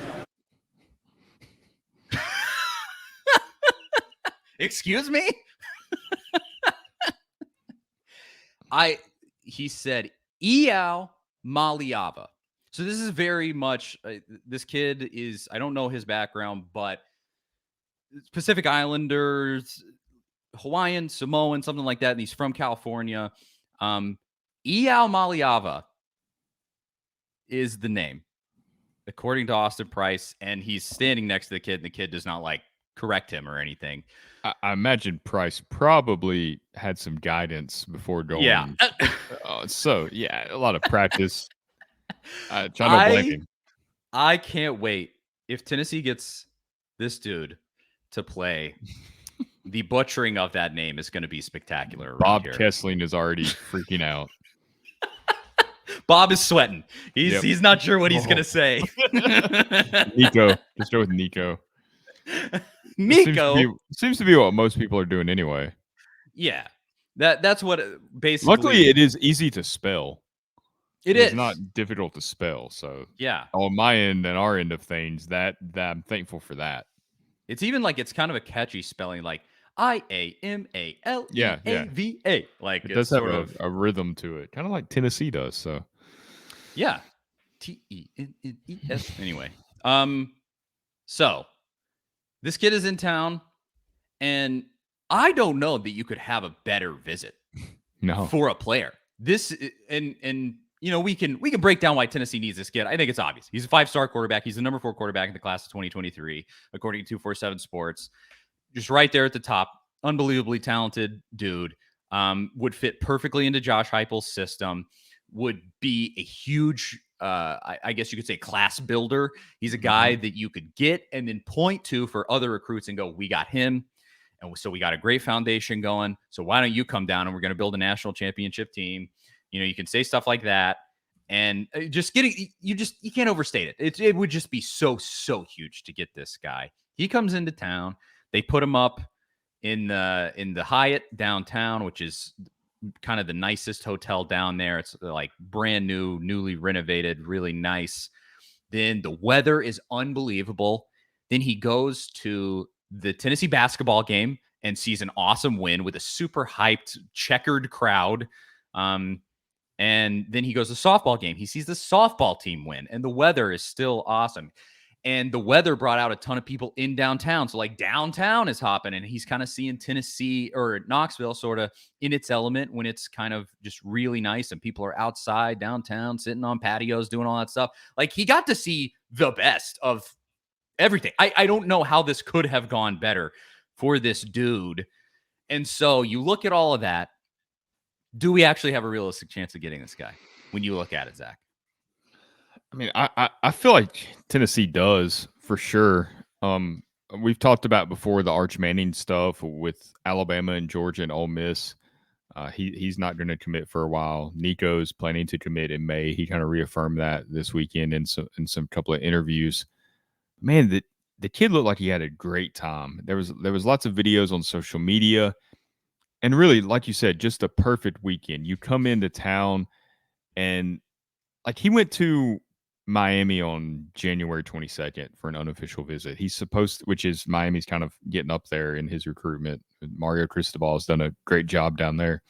Excuse me? He said Iamaleava. So this is very much, this kid is, I don't know his background, but Pacific Islanders, Hawaiian, Samoan, something like that. And he's from California. Iamaleava is the name, according to Austin Price. And he's standing next to the kid, and the kid does not correct him or anything. I imagine Price probably had some guidance before going. Yeah. A lot of practice. Trying to blame him. I can't wait if Tennessee gets this dude to play The butchering of that name is going to be spectacular around Bob here. Kessling is already freaking out. Bob is sweating. Yep. He's not sure what he's going to say. Nico. Just go with Nico. Nico. Seems to be what most people are doing anyway. Yeah. That's what basically. Luckily, it is easy to spell. It's not difficult to spell. So yeah, on my end and our end of things, that I'm thankful for that. It's even like it's kind of a catchy spelling, like Iamaleava. Like it does have sort of a rhythm to it, kind of like Tennessee does. So yeah, Tennes. Anyway, so this kid is in town, and I don't know that you could have a better visit for a player. This and you know, we can break down why Tennessee needs this kid. I think it's obvious. He's a 5-star quarterback. He's the number 4 quarterback in the class of 2023, according to 247 Sports. Just right there at the top. Unbelievably talented dude. Would fit perfectly into Josh Heupel's system. Would be a huge, I guess you could say, class builder. He's a guy that you could get and then point to for other recruits and go, we got him. And so we got a great foundation going. So why don't you come down and we're going to build a national championship team? You know, you can say stuff like that, and just getting you can't overstate it. It would just be so huge to get this guy. He comes into town. They put him up in the Hyatt downtown, which is kind of the nicest hotel down there. It's like brand new, newly renovated, really nice. Then the weather is unbelievable. Then he goes to the Tennessee basketball game and sees an awesome win with a super hyped, checkered crowd. And then he goes to softball game. He sees the softball team win, and the weather is still awesome. And the weather brought out a ton of people in downtown. So like downtown is hopping, and he's kind of seeing Tennessee or Knoxville sort of in its element when it's kind of just really nice and people are outside downtown, sitting on patios, doing all that stuff. Like he got to see the best of everything. I don't know how this could have gone better for this dude. And so you look at all of that. Do we actually have a realistic chance of getting this guy when you look at it, Zach? I mean, I feel like Tennessee does for sure. We've talked about before the Arch Manning stuff with Alabama and Georgia and Ole Miss. He's not going to commit for a while. Nico's planning to commit in May. He kind of reaffirmed that this weekend in some couple of interviews. Man, the kid looked like he had a great time. There was lots of videos on social media. And really, like you said, just a perfect weekend. You come into town and like he went to Miami on January 22nd for an unofficial visit. He's supposed to, which is Miami's kind of getting up there in his recruitment. Mario Cristobal has done a great job down there.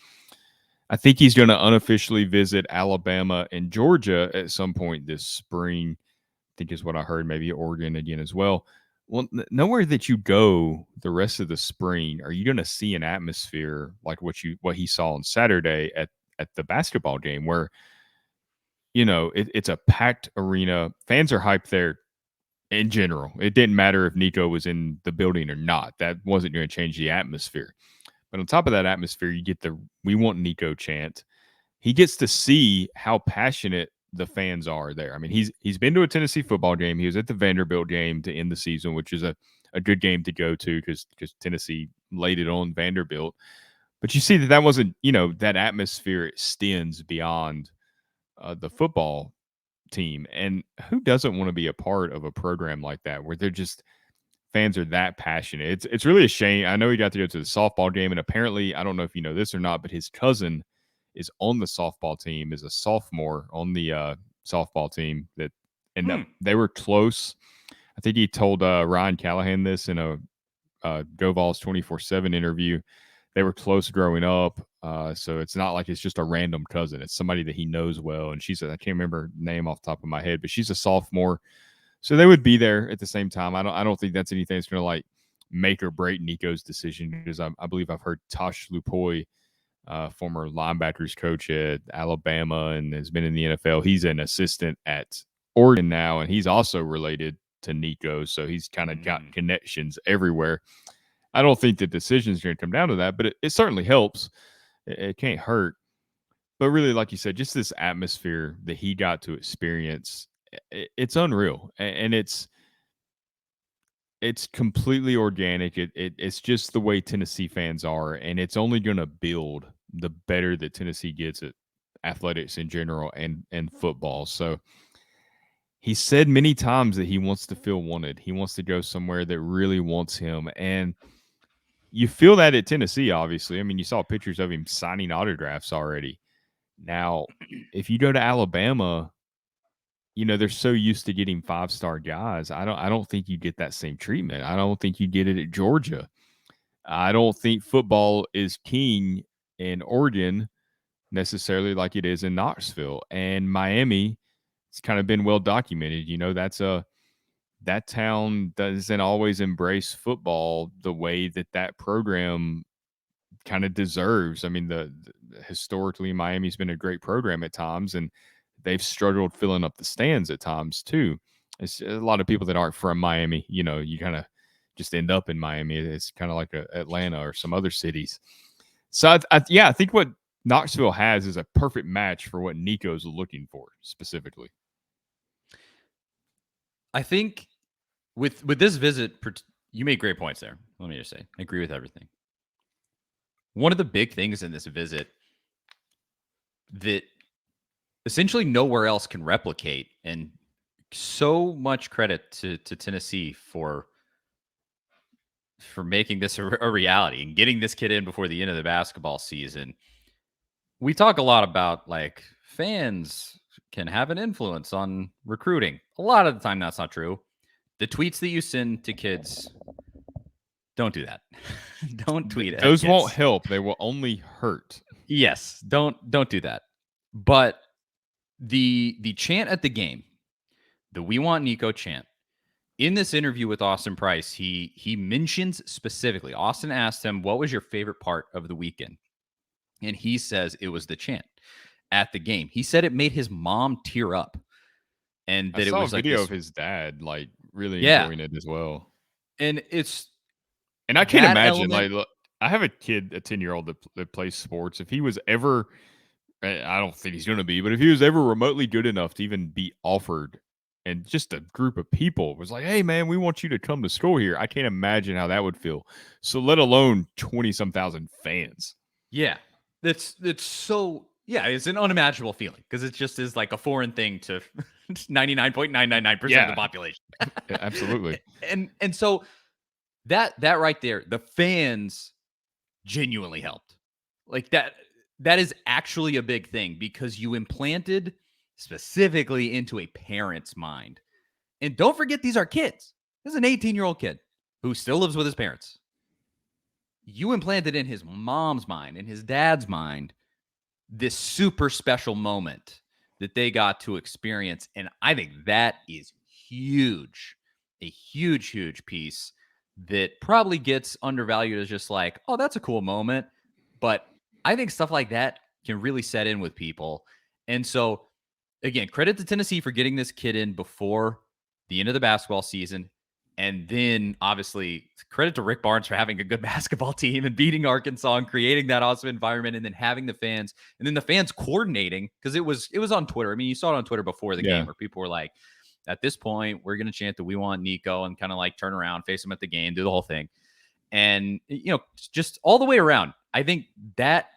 I think he's going to unofficially visit Alabama and Georgia at some point this spring. I think is what I heard, maybe Oregon again as well. Well, nowhere that you go the rest of the spring are you going to see an atmosphere like what he saw on Saturday at the basketball game, where you know it's a packed arena. Fans are hyped there in general. It didn't matter if Nico was in the building or not. That wasn't going to change the atmosphere. But on top of that atmosphere, you get the "We Want Nico" chant. He gets to see how passionate the fans are there. I mean, he's been to a Tennessee football game. He was at the Vanderbilt game to end the season, which is a good game to go to because Tennessee laid it on Vanderbilt. But you see that wasn't, that atmosphere extends beyond the football team. And who doesn't want to be a part of a program like that where they're just fans are that passionate? It's really a shame. I know he got to go to the softball game, and apparently, I don't know if you know this or not, but his cousin is on the softball team, is a sophomore on the softball team they were close. I think he told Ryan Callahan this in a Go Vols 24/7 interview. They were close growing up. So it's not like it's just a random cousin. It's somebody that he knows well. And I can't remember her name off the top of my head, but she's a sophomore. So they would be there at the same time. I don't think that's anything that's going to like make or break Nico's decision, because I believe I've heard Tosh Lupoy, former linebackers coach at Alabama and has been in the NFL. He's an assistant at Oregon now, and he's also related to Nico. So he's kind of got connections everywhere. I don't think the decision's going to come down to that, but it certainly helps. It can't hurt. But really, like you said, just this atmosphere that he got to experience, it's unreal. And it's It's completely organic. It's just the way Tennessee fans are, and it's only going to build the better that Tennessee gets at athletics in general and football. So he said many times that he wants to feel wanted. He wants to go somewhere that really wants him, and you feel that at Tennessee. Obviously, I mean, you saw pictures of him signing autographs already. Now, if you go to Alabama, they're so used to getting 5-star guys. I don't think you get that same treatment. I don't think you get it at Georgia. I don't think football is king in Oregon necessarily like it is in Knoxville. And Miami, it's kind of been well documented. That town doesn't always embrace football the way that program kind of deserves. I mean, historically Miami's been a great program at times, and they've struggled filling up the stands at times too. It's a lot of people that aren't from Miami. You kind of just end up in Miami. It's kind of like Atlanta or some other cities. So I think what Knoxville has is a perfect match for what Nico's looking for specifically. I think with this visit, you made great points there. Let me just say, I agree with everything. One of the big things in this visit that essentially nowhere else can replicate, and so much credit to Tennessee for making this a reality and getting this kid in before the end of the basketball season. We talk a lot about like fans can have an influence on recruiting. A lot of the time that's not true. The tweets that you send to kids, don't do that. Don't tweet at those kids. won't help. They will only hurt. Yes, don't do that. But the chant at the game, the "We Want Nico" chant, in this interview with Austin Price, he mentions specifically, Austin asked him, what was your favorite part of the weekend? And he says it was the chant at the game. He said it made his mom tear up. And that I saw it was a like video this, of his dad like really enjoying it as well. And I can't imagine element, look, I have a kid, a 10-year-old that plays sports. If he was ever, I don't think he's going to be, but if he was ever remotely good enough to even be offered, and just a group of people was like, "Hey, man, we want you to come to school here," I can't imagine how that would feel. So, let alone 20-some thousand fans. Yeah, it's so. Yeah, it's an unimaginable feeling because it just is like a foreign thing to 99.999% of the population. Yeah, absolutely. And so that right there, the fans genuinely helped. Like that is actually a big thing because you implanted specifically into a parent's mind. And don't forget, these are kids. This is an 18-year-old kid who still lives with his parents. You implanted in his mom's mind, in his dad's mind, this super special moment that they got to experience. And I think that is huge, a huge, huge piece that probably gets undervalued as just like, oh, that's a cool moment. But I think stuff like that can really set in with people. And so, again, credit to Tennessee for getting this kid in before the end of the basketball season. And then obviously credit to Rick Barnes for having a good basketball team and beating Arkansas and creating that awesome environment, and then having the fans, and then the fans coordinating, because it was on Twitter. I mean, you saw it on Twitter before the game where people were like, at this point, we're going to chant that "We Want Nico" and kind of like turn around, face him at the game, do the whole thing. And, just all the way around. I think that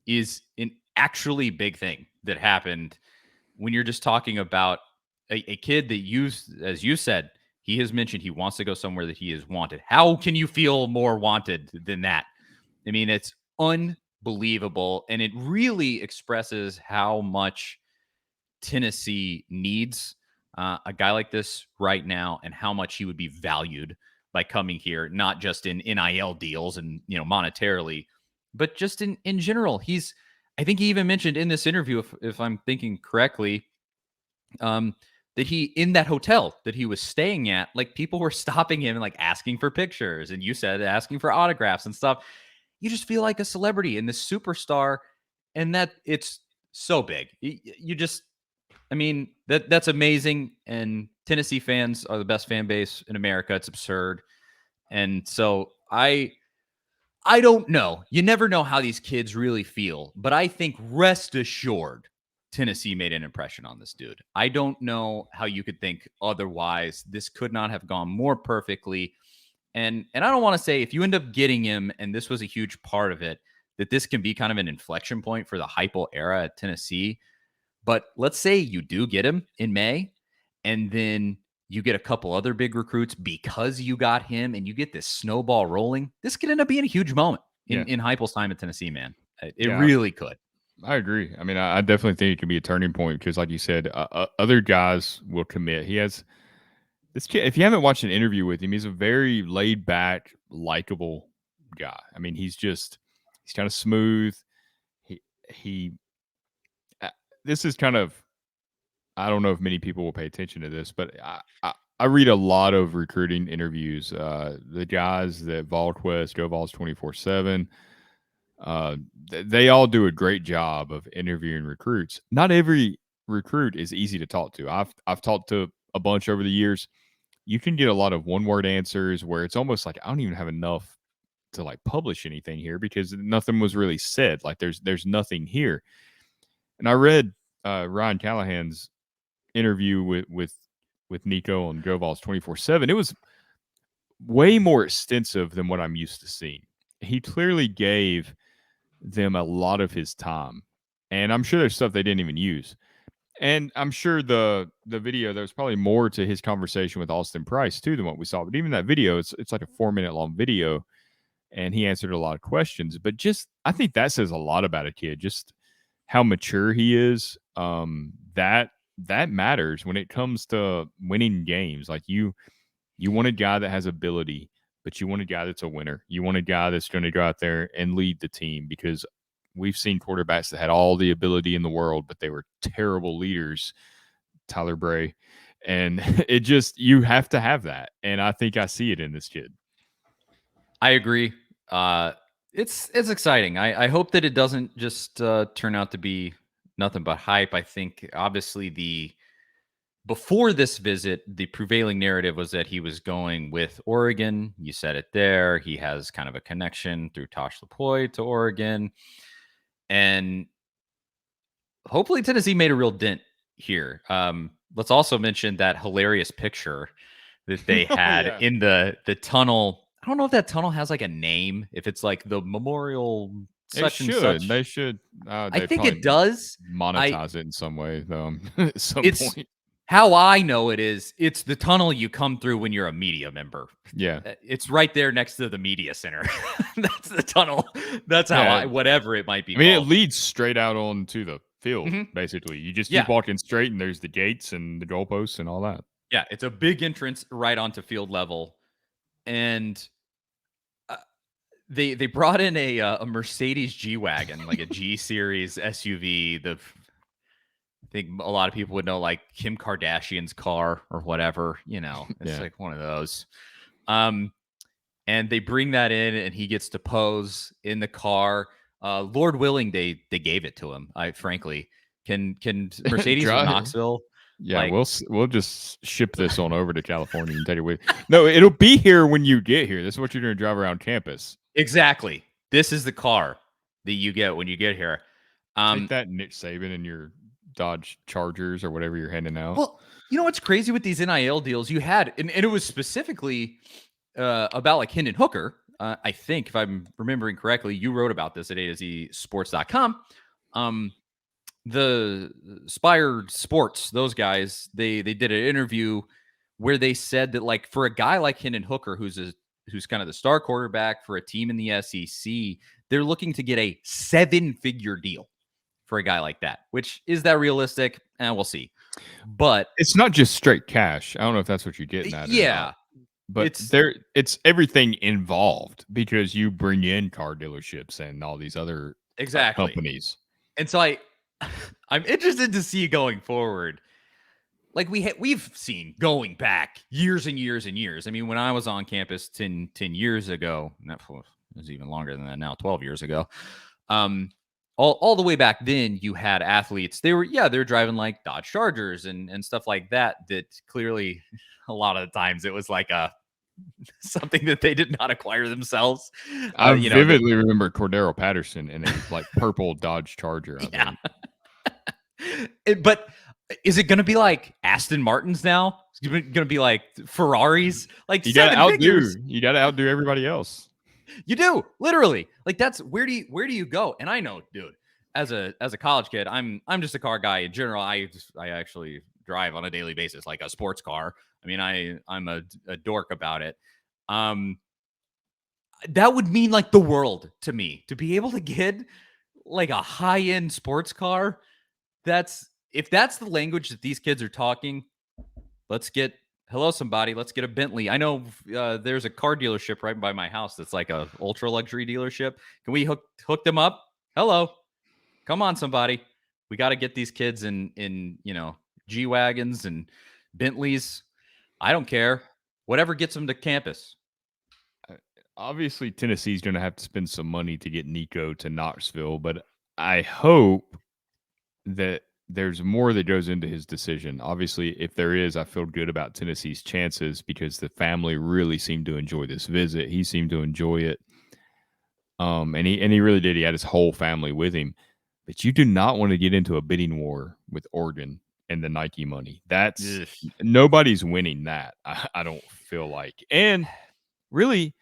is an actually big thing that happened when you're just talking about a kid that as you said, he has mentioned he wants to go somewhere that he is wanted. How can you feel more wanted than that? I mean, it's unbelievable. And it really expresses how much Tennessee needs a guy like this right now, and how much he would be valued by coming here, not just in NIL deals and, monetarily, but just in general. I think he even mentioned in this interview, if I'm thinking correctly, that he, in that hotel that he was staying at, like, people were stopping him and like asking for pictures, and you said asking for autographs and stuff. You just feel like a celebrity and this superstar, and that it's so big. You just, I mean, that's amazing. And Tennessee fans are the best fan base in America. It's absurd. And so I don't know. You never know how these kids really feel, but I think, rest assured, Tennessee made an impression on this dude. I don't know how you could think otherwise. This could not have gone more perfectly. And I don't want to say if you end up getting him, and this was a huge part of it, that this can be kind of an inflection point for the Heupel era at Tennessee. But let's say you do get him in May, and then you get a couple other big recruits because you got him, and you get this snowball rolling. This could end up being a huge moment in Heupel's time at Tennessee, man. It really could. I agree. I mean, I definitely think it could be a turning point because, like you said, other guys will commit. He has this kid. If you haven't watched an interview with him, he's a very laid back, likable guy. I mean, he's kind of smooth. This is kind of, I don't know if many people will pay attention to this, but I read a lot of recruiting interviews. The guys that VolQuest, Go Vols 24/7. They all do a great job of interviewing recruits. Not every recruit is easy to talk to. I've talked to a bunch over the years. You can get a lot of one-word answers where it's almost like I don't even have enough to like publish anything here because nothing was really said. Like there's nothing here. And I read Ryan Callahan's interview with Nico on Go Vols 24/7. It was way more extensive than what I'm used to seeing. He clearly gave them a lot of his time, and I'm sure there's stuff they didn't even use. And I'm sure the video, there's probably more to his conversation with Austin Price too than what we saw. But even that video, it's like a 4-minute long video, and he answered a lot of questions. But just I think that says a lot about a kid, just how mature he is. That matters when it comes to winning games. Like you want a guy that has ability, but you want a guy that's a winner. You want a guy that's going to go out there and lead the team because we've seen quarterbacks that had all the ability in the world, but they were terrible leaders. Tyler Bray. And it just, you have to have that. And I think I see it in this kid. I agree. It's exciting. I hope that it doesn't just turn out to be nothing but hype. I think obviously before this visit, the prevailing narrative was that he was going with Oregon. You said it there. He has kind of a connection through Tosh Lupoi to Oregon. And hopefully Tennessee made a real dent here. Let's also mention that hilarious picture that they had in the tunnel. I don't know if that tunnel has like a name, if it's like the Memorial such and such. They should. I think it does. Monetize it in some way, though, at some point. How I know it's the tunnel you come through when you're a media member. Yeah. It's right there next to the media center. That's the tunnel. That's how whatever it might be. I mean, it leads straight out onto the field, basically. You just keep walking straight and there's the gates and the goalposts and all that. Yeah, it's a big entrance right onto field level. And they brought in a Mercedes G-Wagon, like a G Series SUV. I think a lot of people would know like Kim Kardashian's car or whatever, it's like one of those. And they bring that in and he gets to pose in the car. Lord willing, they gave it to him. Frankly, can Mercedes from Knoxville? Yeah, we'll just ship this on over to California and take it with. No, it'll be here when you get here. This is what you're going to drive around campus. Exactly. This is the car that you get when you get here. Take that Nick Saban and your Dodge Chargers or whatever you're handing out. Well, you know what's crazy with these NIL deals you had, and it was specifically about like Hendon Hooker. I think if I'm remembering correctly, you wrote about this at A2ZSports.com. The Spire Sports, those guys, they did an interview where they said that like for a guy like Hendon Hooker, who's kind of the star quarterback for a team in the SEC, they're looking to get a 7-figure deal for a guy like that. Which is that realistic? We'll see. But it's not just straight cash. I don't know if that's what you're getting at. Yeah. But it's everything involved because you bring in car dealerships and all these other companies. And so I'm interested to see going forward. Like we've seen going back years and years and years. I mean, when I was on campus 10 years ago, that was even longer than that now, 12 years ago. All the way back then, you had athletes. They're driving like Dodge Chargers and stuff like that. That clearly, a lot of the times, it was like something that they did not acquire themselves. I vividly remember Cordero Patterson in a like purple Dodge Charger. But is it going to be like Aston Martins now? It's going to be like Ferraris? Like You gotta 7 figures. outdo. You gotta outdo everybody else. You do, literally. Like that's where do you go? And I know, dude, as a college kid, I'm just a car guy in general. I actually drive on a daily basis, like a sports car. I mean, I'm a dork about it. That would mean like the world to me to be able to get like a high-end sports car. If that's the language that these kids are talking, let's get somebody. Let's get a Bentley. I know there's a car dealership right by my house that's like a ultra luxury dealership. Can we hook them up? Hello, come on, somebody. We got to get these kids in G wagons and Bentleys. I don't care. Whatever gets them to campus. Obviously, Tennessee's going to have to spend some money to get Nico to Knoxville, but I hope that there's more that goes into his decision. Obviously, if there is, I feel good about Tennessee's chances because the family really seemed to enjoy this visit. He seemed to enjoy it. And he really did. He had his whole family with him. But you do not want to get into a bidding war with Oregon and the Nike money. Nobody's winning that. I don't feel like. And really,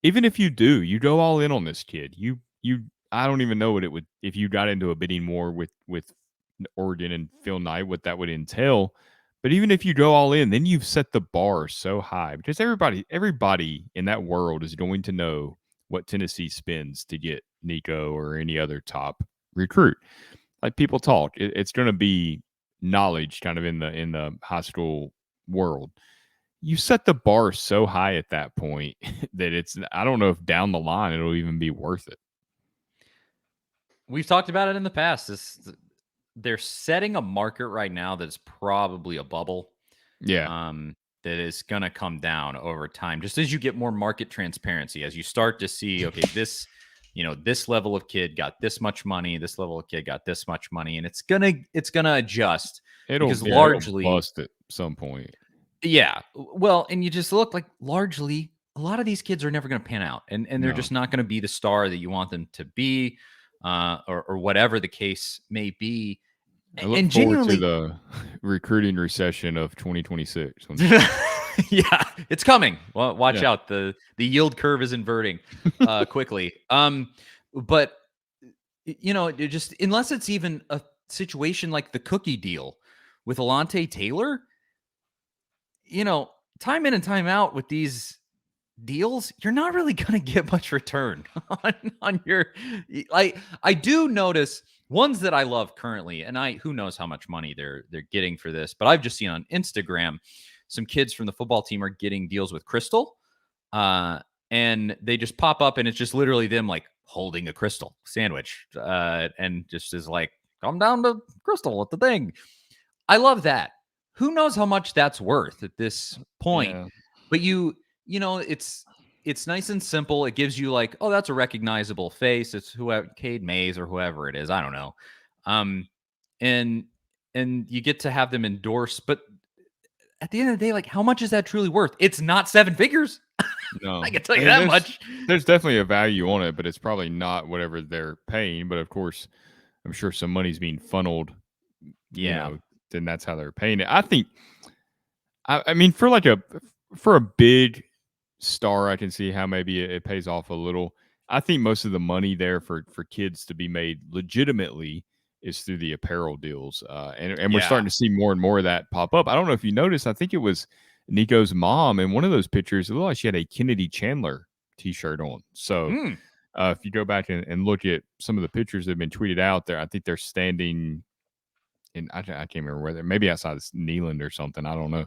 even if you do, you go all in on this kid. I don't even know what it would if you got into a bidding war with Oregon and Phil Knight, what that would entail. But even if you go all in, then you've set the bar so high because everybody in that world is going to know what Tennessee spends to get Nico or any other top recruit. Like people talk, it's going to be knowledge kind of in the high school world. You set the bar so high at that point that I don't know if down the line it'll even be worth it. We've talked about it in the past. They're setting a market right now that's probably a bubble. Yeah. That is going to come down over time. Just as you get more market transparency, as you start to see, okay, this level of kid got this much money, this level of kid got this much money, and it's gonna adjust. It'll bust at some point. Yeah. Well, and you just look like largely a lot of these kids are never going to pan out and they're just not going to be the star that you want them to be, or whatever the case may be. I look forward to the recruiting recession of 2026. Yeah, it's coming. Well, watch out. The yield curve is inverting quickly. But just unless it's even a situation like the cookie deal with Alante Taylor, time in and time out with these deals, you're not really going to get much return on your. I do notice ones that I love currently, and who knows how much money they're getting for this, but I've just seen on Instagram some kids from the football team are getting deals with Crystal, and they just pop up, and it's just literally them like holding a Crystal sandwich, and just is like, come down to Crystal at the thing. I love that. Who knows how much that's worth at this point? Yeah. But it's nice and simple. It gives you like, oh, that's a recognizable face. It's whoever, Cade Mays or whoever it is. I don't know. And you get to have them endorse. But at the end of the day, like, how much is that truly worth? It's not 7 figures. No, I can tell you that much. There's definitely a value on it, but it's probably not whatever they're paying. But of course, I'm sure some money's being funneled. Yeah. Then that's how they're paying it. I think, I mean, for a big star, I can see how maybe it pays off a little. I think most of the money there for kids to be made legitimately is through the apparel deals. And we're starting to see more and more of that pop up. I don't know if you noticed, I think it was Nico's mom in one of those pictures, it looked like she had a Kennedy Chandler t-shirt on. So if you go back and look at some of the pictures that have been tweeted out there, I think they're standing in, I can't remember where they're, maybe outside of Neyland or something. I don't know.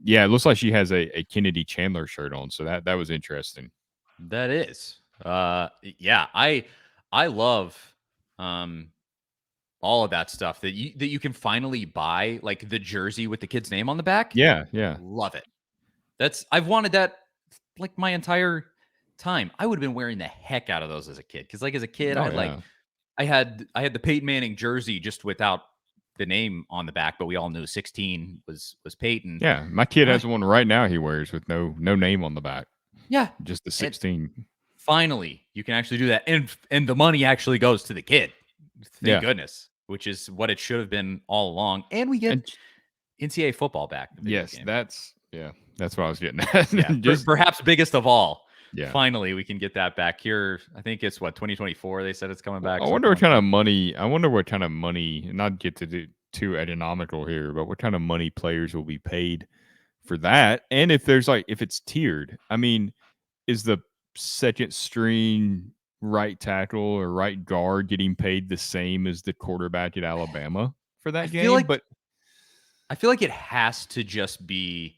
Yeah, it looks like she has a Kennedy Chandler shirt on. So that was interesting. That is. Yeah, I love all of that stuff that you can finally buy, like the jersey with the kid's name on the back. Yeah. Love it. I've wanted that like my entire time. I would have been wearing the heck out of those as a kid. Because like as a kid, I had the Peyton Manning jersey just without the name on the back, but we all knew 16 was Peyton. Yeah, my kid has one right now he wears with no name on the back. Yeah, just the 16. And finally, you can actually do that, and the money actually goes to the kid. Thank goodness. which is what it should have been all along. And we get NCAA football back. Yes, game. that's what I was getting at. Yeah, perhaps biggest of all. Yeah. Finally, we can get that back here. I think it's 2024. They said it's coming back. I wonder what kind of money. Not get to do too economical here, but what kind of money players will be paid for that? And if it's tiered, I mean, is the second string right tackle or right guard getting paid the same as the quarterback at Alabama for that game? But I feel like it has to just be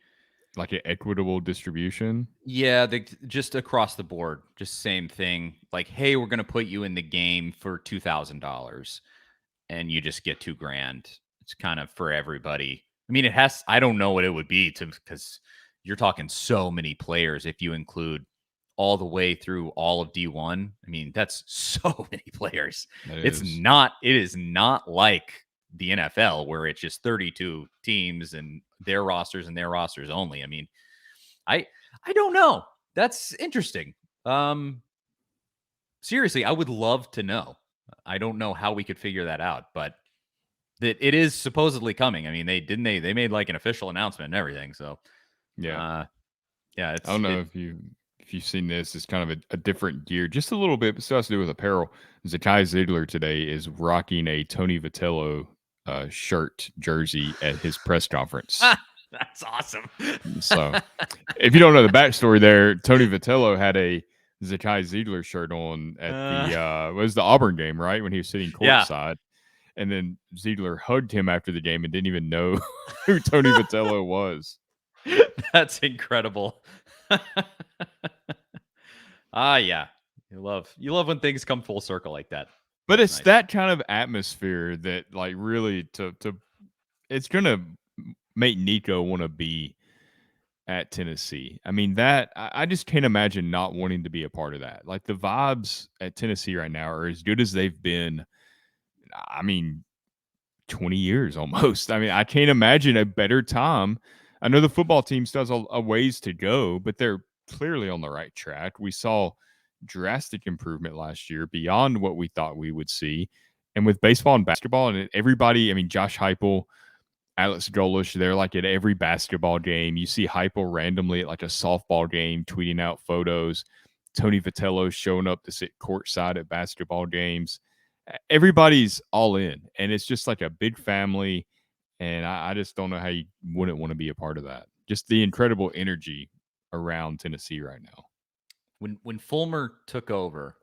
like an equitable distribution. Yeah, just across the board, just same thing. Like, hey, we're going to put you in the game for $2,000 and you just get $2,000. It's kind of for everybody. I mean, I don't know what it would be because you're talking so many players. If you include all the way through all of D1, I mean, that's so many players. It is not like the NFL where it's just 32 teams and their rosters only. I mean, I don't know. That's interesting. Seriously, I would love to know. I don't know how we could figure that out, but it is supposedly coming. I mean, they made like an official announcement and everything. So yeah. I don't know if you've seen this. It's kind of a different gear, just a little bit, but still has to do with apparel. Zakai Ziegler today is rocking a Tony Vitello jersey at his press conference. That's awesome. So if you don't know the backstory there, Tony Vitello had a Zakai Ziegler shirt on at the Auburn game, right? When he was sitting courtside. Yeah. And then Ziegler hugged him after the game and didn't even know who Tony Vitello was. That's incredible. Yeah. You love when things come full circle like that. But it's nice. That kind of atmosphere that like really it's gonna make Nico want to be at Tennessee. I mean, that I just can't imagine not wanting to be a part of that. Like the vibes at Tennessee right now are as good as they've been. I mean, 20 years almost. I mean, I can't imagine a better time. I know the football team still has a ways to go, but they're clearly on the right track. We saw drastic improvement last year beyond what we thought we would see. And with baseball and basketball and everybody, I mean, Josh Heupel, Alex Golish, they're like at every basketball game. You see Heupel randomly at like a softball game tweeting out photos. Tony Vitello showing up to sit courtside at basketball games. Everybody's all in, and it's just like a big family. And I just don't know how you wouldn't want to be a part of that. Just the incredible energy around Tennessee right now. When Fulmer took over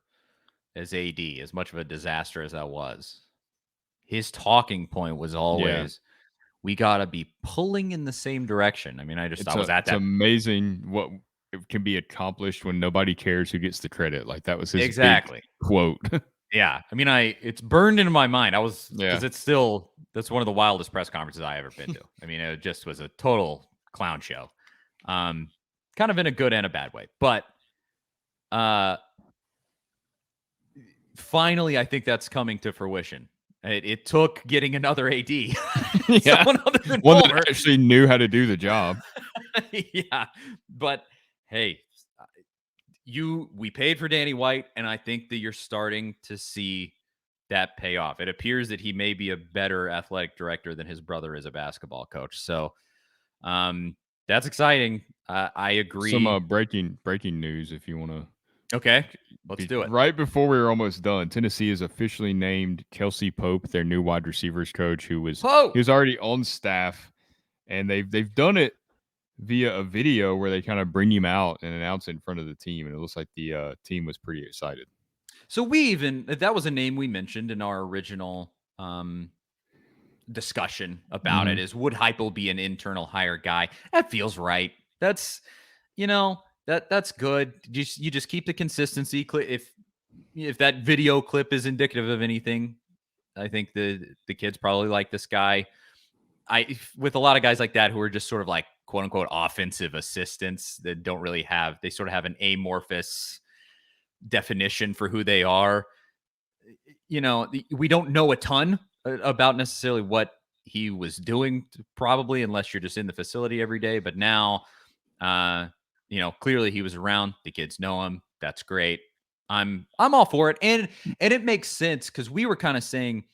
as AD, as much of a disaster as that was, his talking point was always, we got to be pulling in the same direction. I mean, I was at that. It's amazing what can be accomplished when nobody cares who gets the credit. Like that was his big quote. Yeah. I mean, it's burned into my mind. Because that's one of the wildest press conferences I ever been to. I mean, it just was a total clown show. Kind of in a good and a bad way. But finally, I think that's coming to fruition. It took getting another AD. Someone other than one Fulmer. that actually knew how to do the job. Yeah. But hey, we paid for Danny White, and I think that you're starting to see that pay off. It appears that he may be a better athletic director than his brother is a basketball coach. So that's exciting. I agree. Some breaking news if you want to. Okay, let's do it. Right before we were almost done, Tennessee has officially named Kelsey Pope their new wide receivers coach, he was already on staff, and they've done it via a video where they kind of bring him out and announce it in front of the team, and it looks like the team was pretty excited. So that was a name we mentioned in our original discussion about it, is would Heupel be an internal hire guy? That feels right. That's, that's good. You just keep the consistency. If that video clip is indicative of anything, I think the kids probably like this guy. With a lot of guys like that who are just sort of like quote unquote offensive assistants that don't really they sort of have an amorphous definition for who they are. We don't know a ton about necessarily what he was doing, probably, unless you're just in the facility every day. But now, clearly he was around. The kids know him. That's great. I'm all for it. And it makes sense because we were kind of saying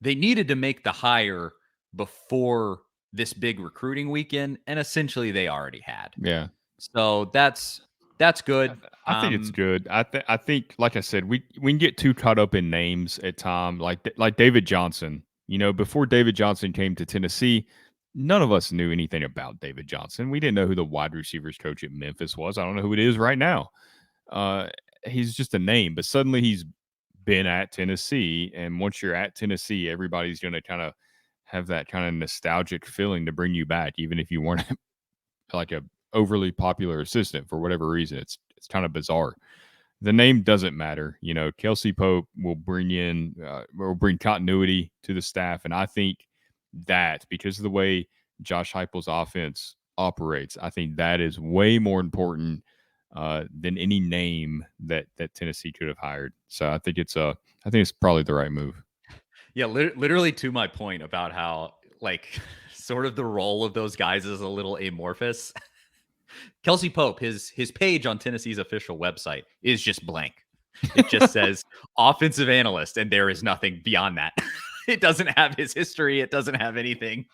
they needed to make the hire before this big recruiting weekend, and essentially they already had. Yeah. So that's good. I think it's good. I think, like I said, we can get too caught up in names at times, like David Johnson. Before David Johnson came to Tennessee, none of us knew anything about David Johnson. We didn't know who the wide receivers coach at Memphis was. I don't know who it is right now. He's just a name, but suddenly he's been at Tennessee, and once you're at Tennessee, everybody's going to kind of have that kind of nostalgic feeling to bring you back, even if you weren't like a overly popular assistant for whatever reason. It's kind of bizarre. The name doesn't matter. Kelsey Pope will bring continuity to the staff, and I think that because of the way Josh Heupel's offense operates, I think that is way more important than any name that Tennessee could have hired. So I think it's probably the right move. Yeah, literally to my point about how like sort of the role of those guys is a little amorphous. Kelsey Pope, his page on Tennessee's official website is just blank. It just says offensive analyst, and there is nothing beyond that. It doesn't have his history. It doesn't have anything.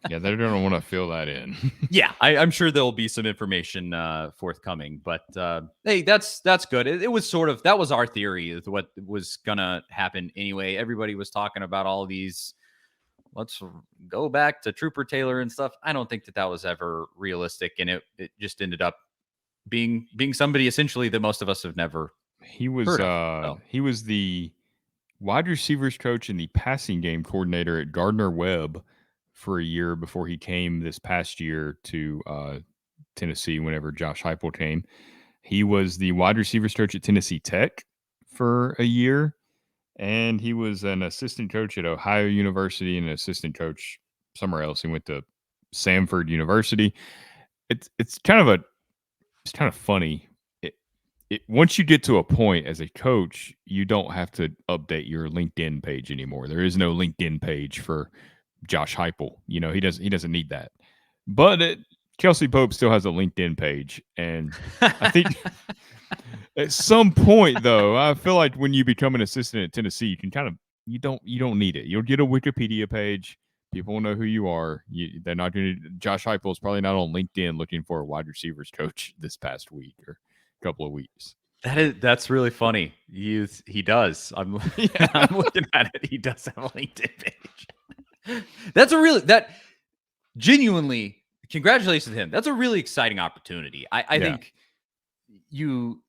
Yeah, they're going to want to fill that in. Yeah, I'm sure there'll be some information forthcoming. But hey, that's good. It was that was our theory of what was going to happen anyway. Everybody was talking about all these, let's go back to Trooper Taylor and stuff. I don't think that was ever realistic. And it just ended up being somebody essentially that most of us have never heard of. He was the wide receivers coach and the passing game coordinator at Gardner Webb for a year before he came this past year to Tennessee whenever Josh Heupel came. He was the wide receivers coach at Tennessee Tech for a year, and he was an assistant coach at Ohio University and an assistant coach somewhere else. He went to Samford University. It's kind of funny. Once you get to a point as a coach, you don't have to update your LinkedIn page anymore. There is no LinkedIn page for Josh Heupel. He doesn't need that. But Kelsey Pope still has a LinkedIn page, and I think at some point, though, I feel like when you become an assistant at Tennessee, you can you don't need it. You'll get a Wikipedia page. People will know who you are. They're not going to. Josh Heupel is probably not on LinkedIn looking for a wide receivers coach this past week or couple of weeks. That's really funny. He does. I'm looking at it. He does have a LinkedIn page. That genuinely, congratulations to him. That's a really exciting opportunity. I think you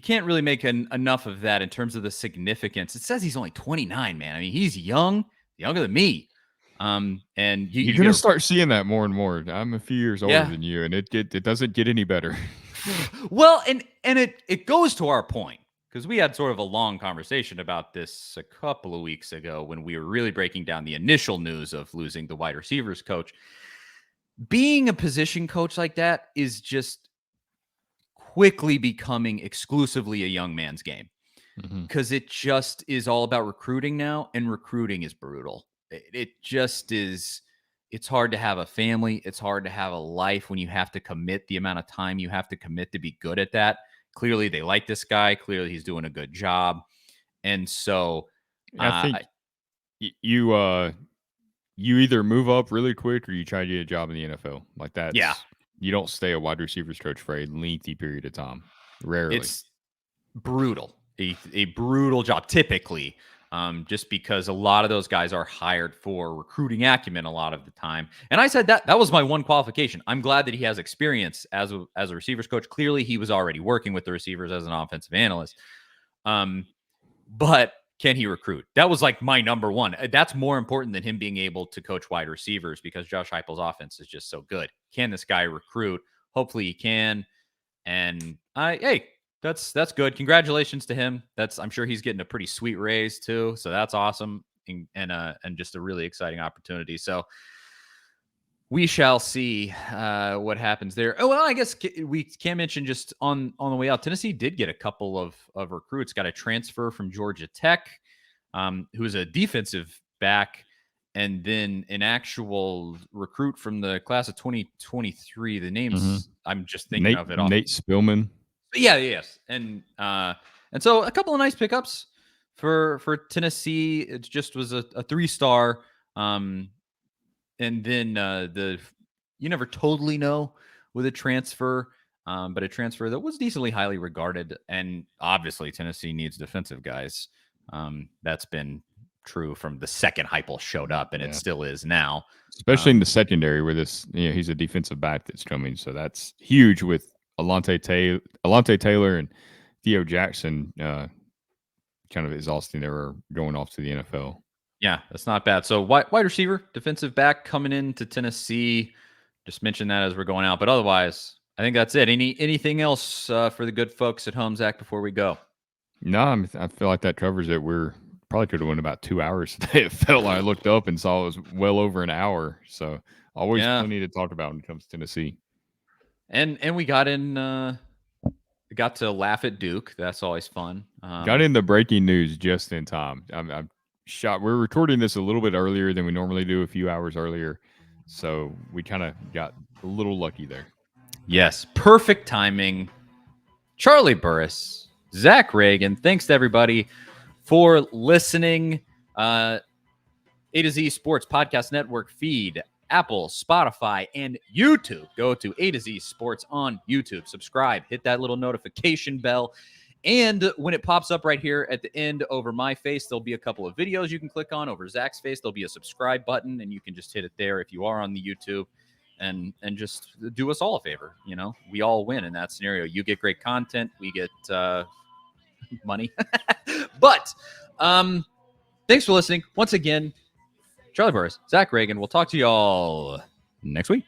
can't really make enough of that in terms of the significance. It says he's only 29, man. I mean, he's younger than me. And you're going to start seeing that more and more. I'm a few years older than you, and it doesn't get any better. Well, and it goes to our point, because we had sort of a long conversation about this a couple of weeks ago when we were really breaking down the initial news of losing the wide receivers coach. Being a position coach like that is just quickly becoming exclusively a young man's game, because it just is all about recruiting now, and recruiting is brutal. It just is. It's hard to have a family. It's hard to have a life when you have to commit the amount of time you have to commit to be good at that. Clearly, they like this guy. Clearly, he's doing a good job. And so I think you either move up really quick or you try to get a job in the NFL. Like that. Yeah. You don't stay a wide receivers coach for a lengthy period of time. Rarely. It's brutal. A brutal job, typically. Just because a lot of those guys are hired for recruiting acumen a lot of the time. And I said that was my one qualification. I'm glad that he has experience as a receivers coach. Clearly, he was already working with the receivers as an offensive analyst. But can he recruit? That was like my number one. That's more important than him being able to coach wide receivers, because Josh Heupel's offense is just so good. Can this guy recruit? Hopefully he can. And that's good. Congratulations to him. I'm sure he's getting a pretty sweet raise too. So that's awesome. And just a really exciting opportunity. So we shall see what happens there. Oh, well, I guess we can mention just on the way out, Tennessee did get a couple of recruits. Got a transfer from Georgia Tech, who is a defensive back, and then an actual recruit from the class of 2023. The names I'm just thinking of it off. Nate Spillman. Yeah, yes. And so a couple of nice pickups for Tennessee. It just was a 3-star. And then you never totally know with a transfer, but a transfer that was decently highly regarded. And obviously Tennessee needs defensive guys. That's been true from the second Heupel showed up, and it still is now. Especially in the secondary where he's a defensive back that's coming. So that's huge with Alontae Taylor and Theo Jackson kind of exhausting. They were going off to the NFL. Yeah, that's not bad. So wide receiver, defensive back coming into Tennessee. Just mention that as we're going out. But otherwise, I think that's it. Anything else for the good folks at home, Zach, before we go? No, I feel like that covers it. We're probably could have went about 2 hours today. It felt like I looked up and saw it was well over an hour. So always plenty to talk about when it comes to Tennessee. And we got to laugh at Duke. That's always fun. Got in the breaking news just in time. I'm shocked. We're recording this a little bit earlier than we normally do, a few hours earlier. So we kind of got a little lucky there. Yes, perfect timing. Charlie Burris, Zach Ragan, thanks to everybody for listening. A to Z Sports Podcast Network feed, Apple, Spotify, and YouTube. Go to A to Z Sports on YouTube. Subscribe, hit that little notification bell. And when it pops up right here at the end over my face, there'll be a couple of videos you can click on. Over Zach's face, there'll be a subscribe button, and you can just hit it there if you are on the YouTube. And just do us all a favor. We all win in that scenario. You get great content. We get money. But thanks for listening. Once again, Charlie Burris, Zach Ragan. We'll talk to y'all next week.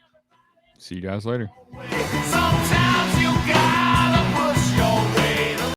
See you guys later.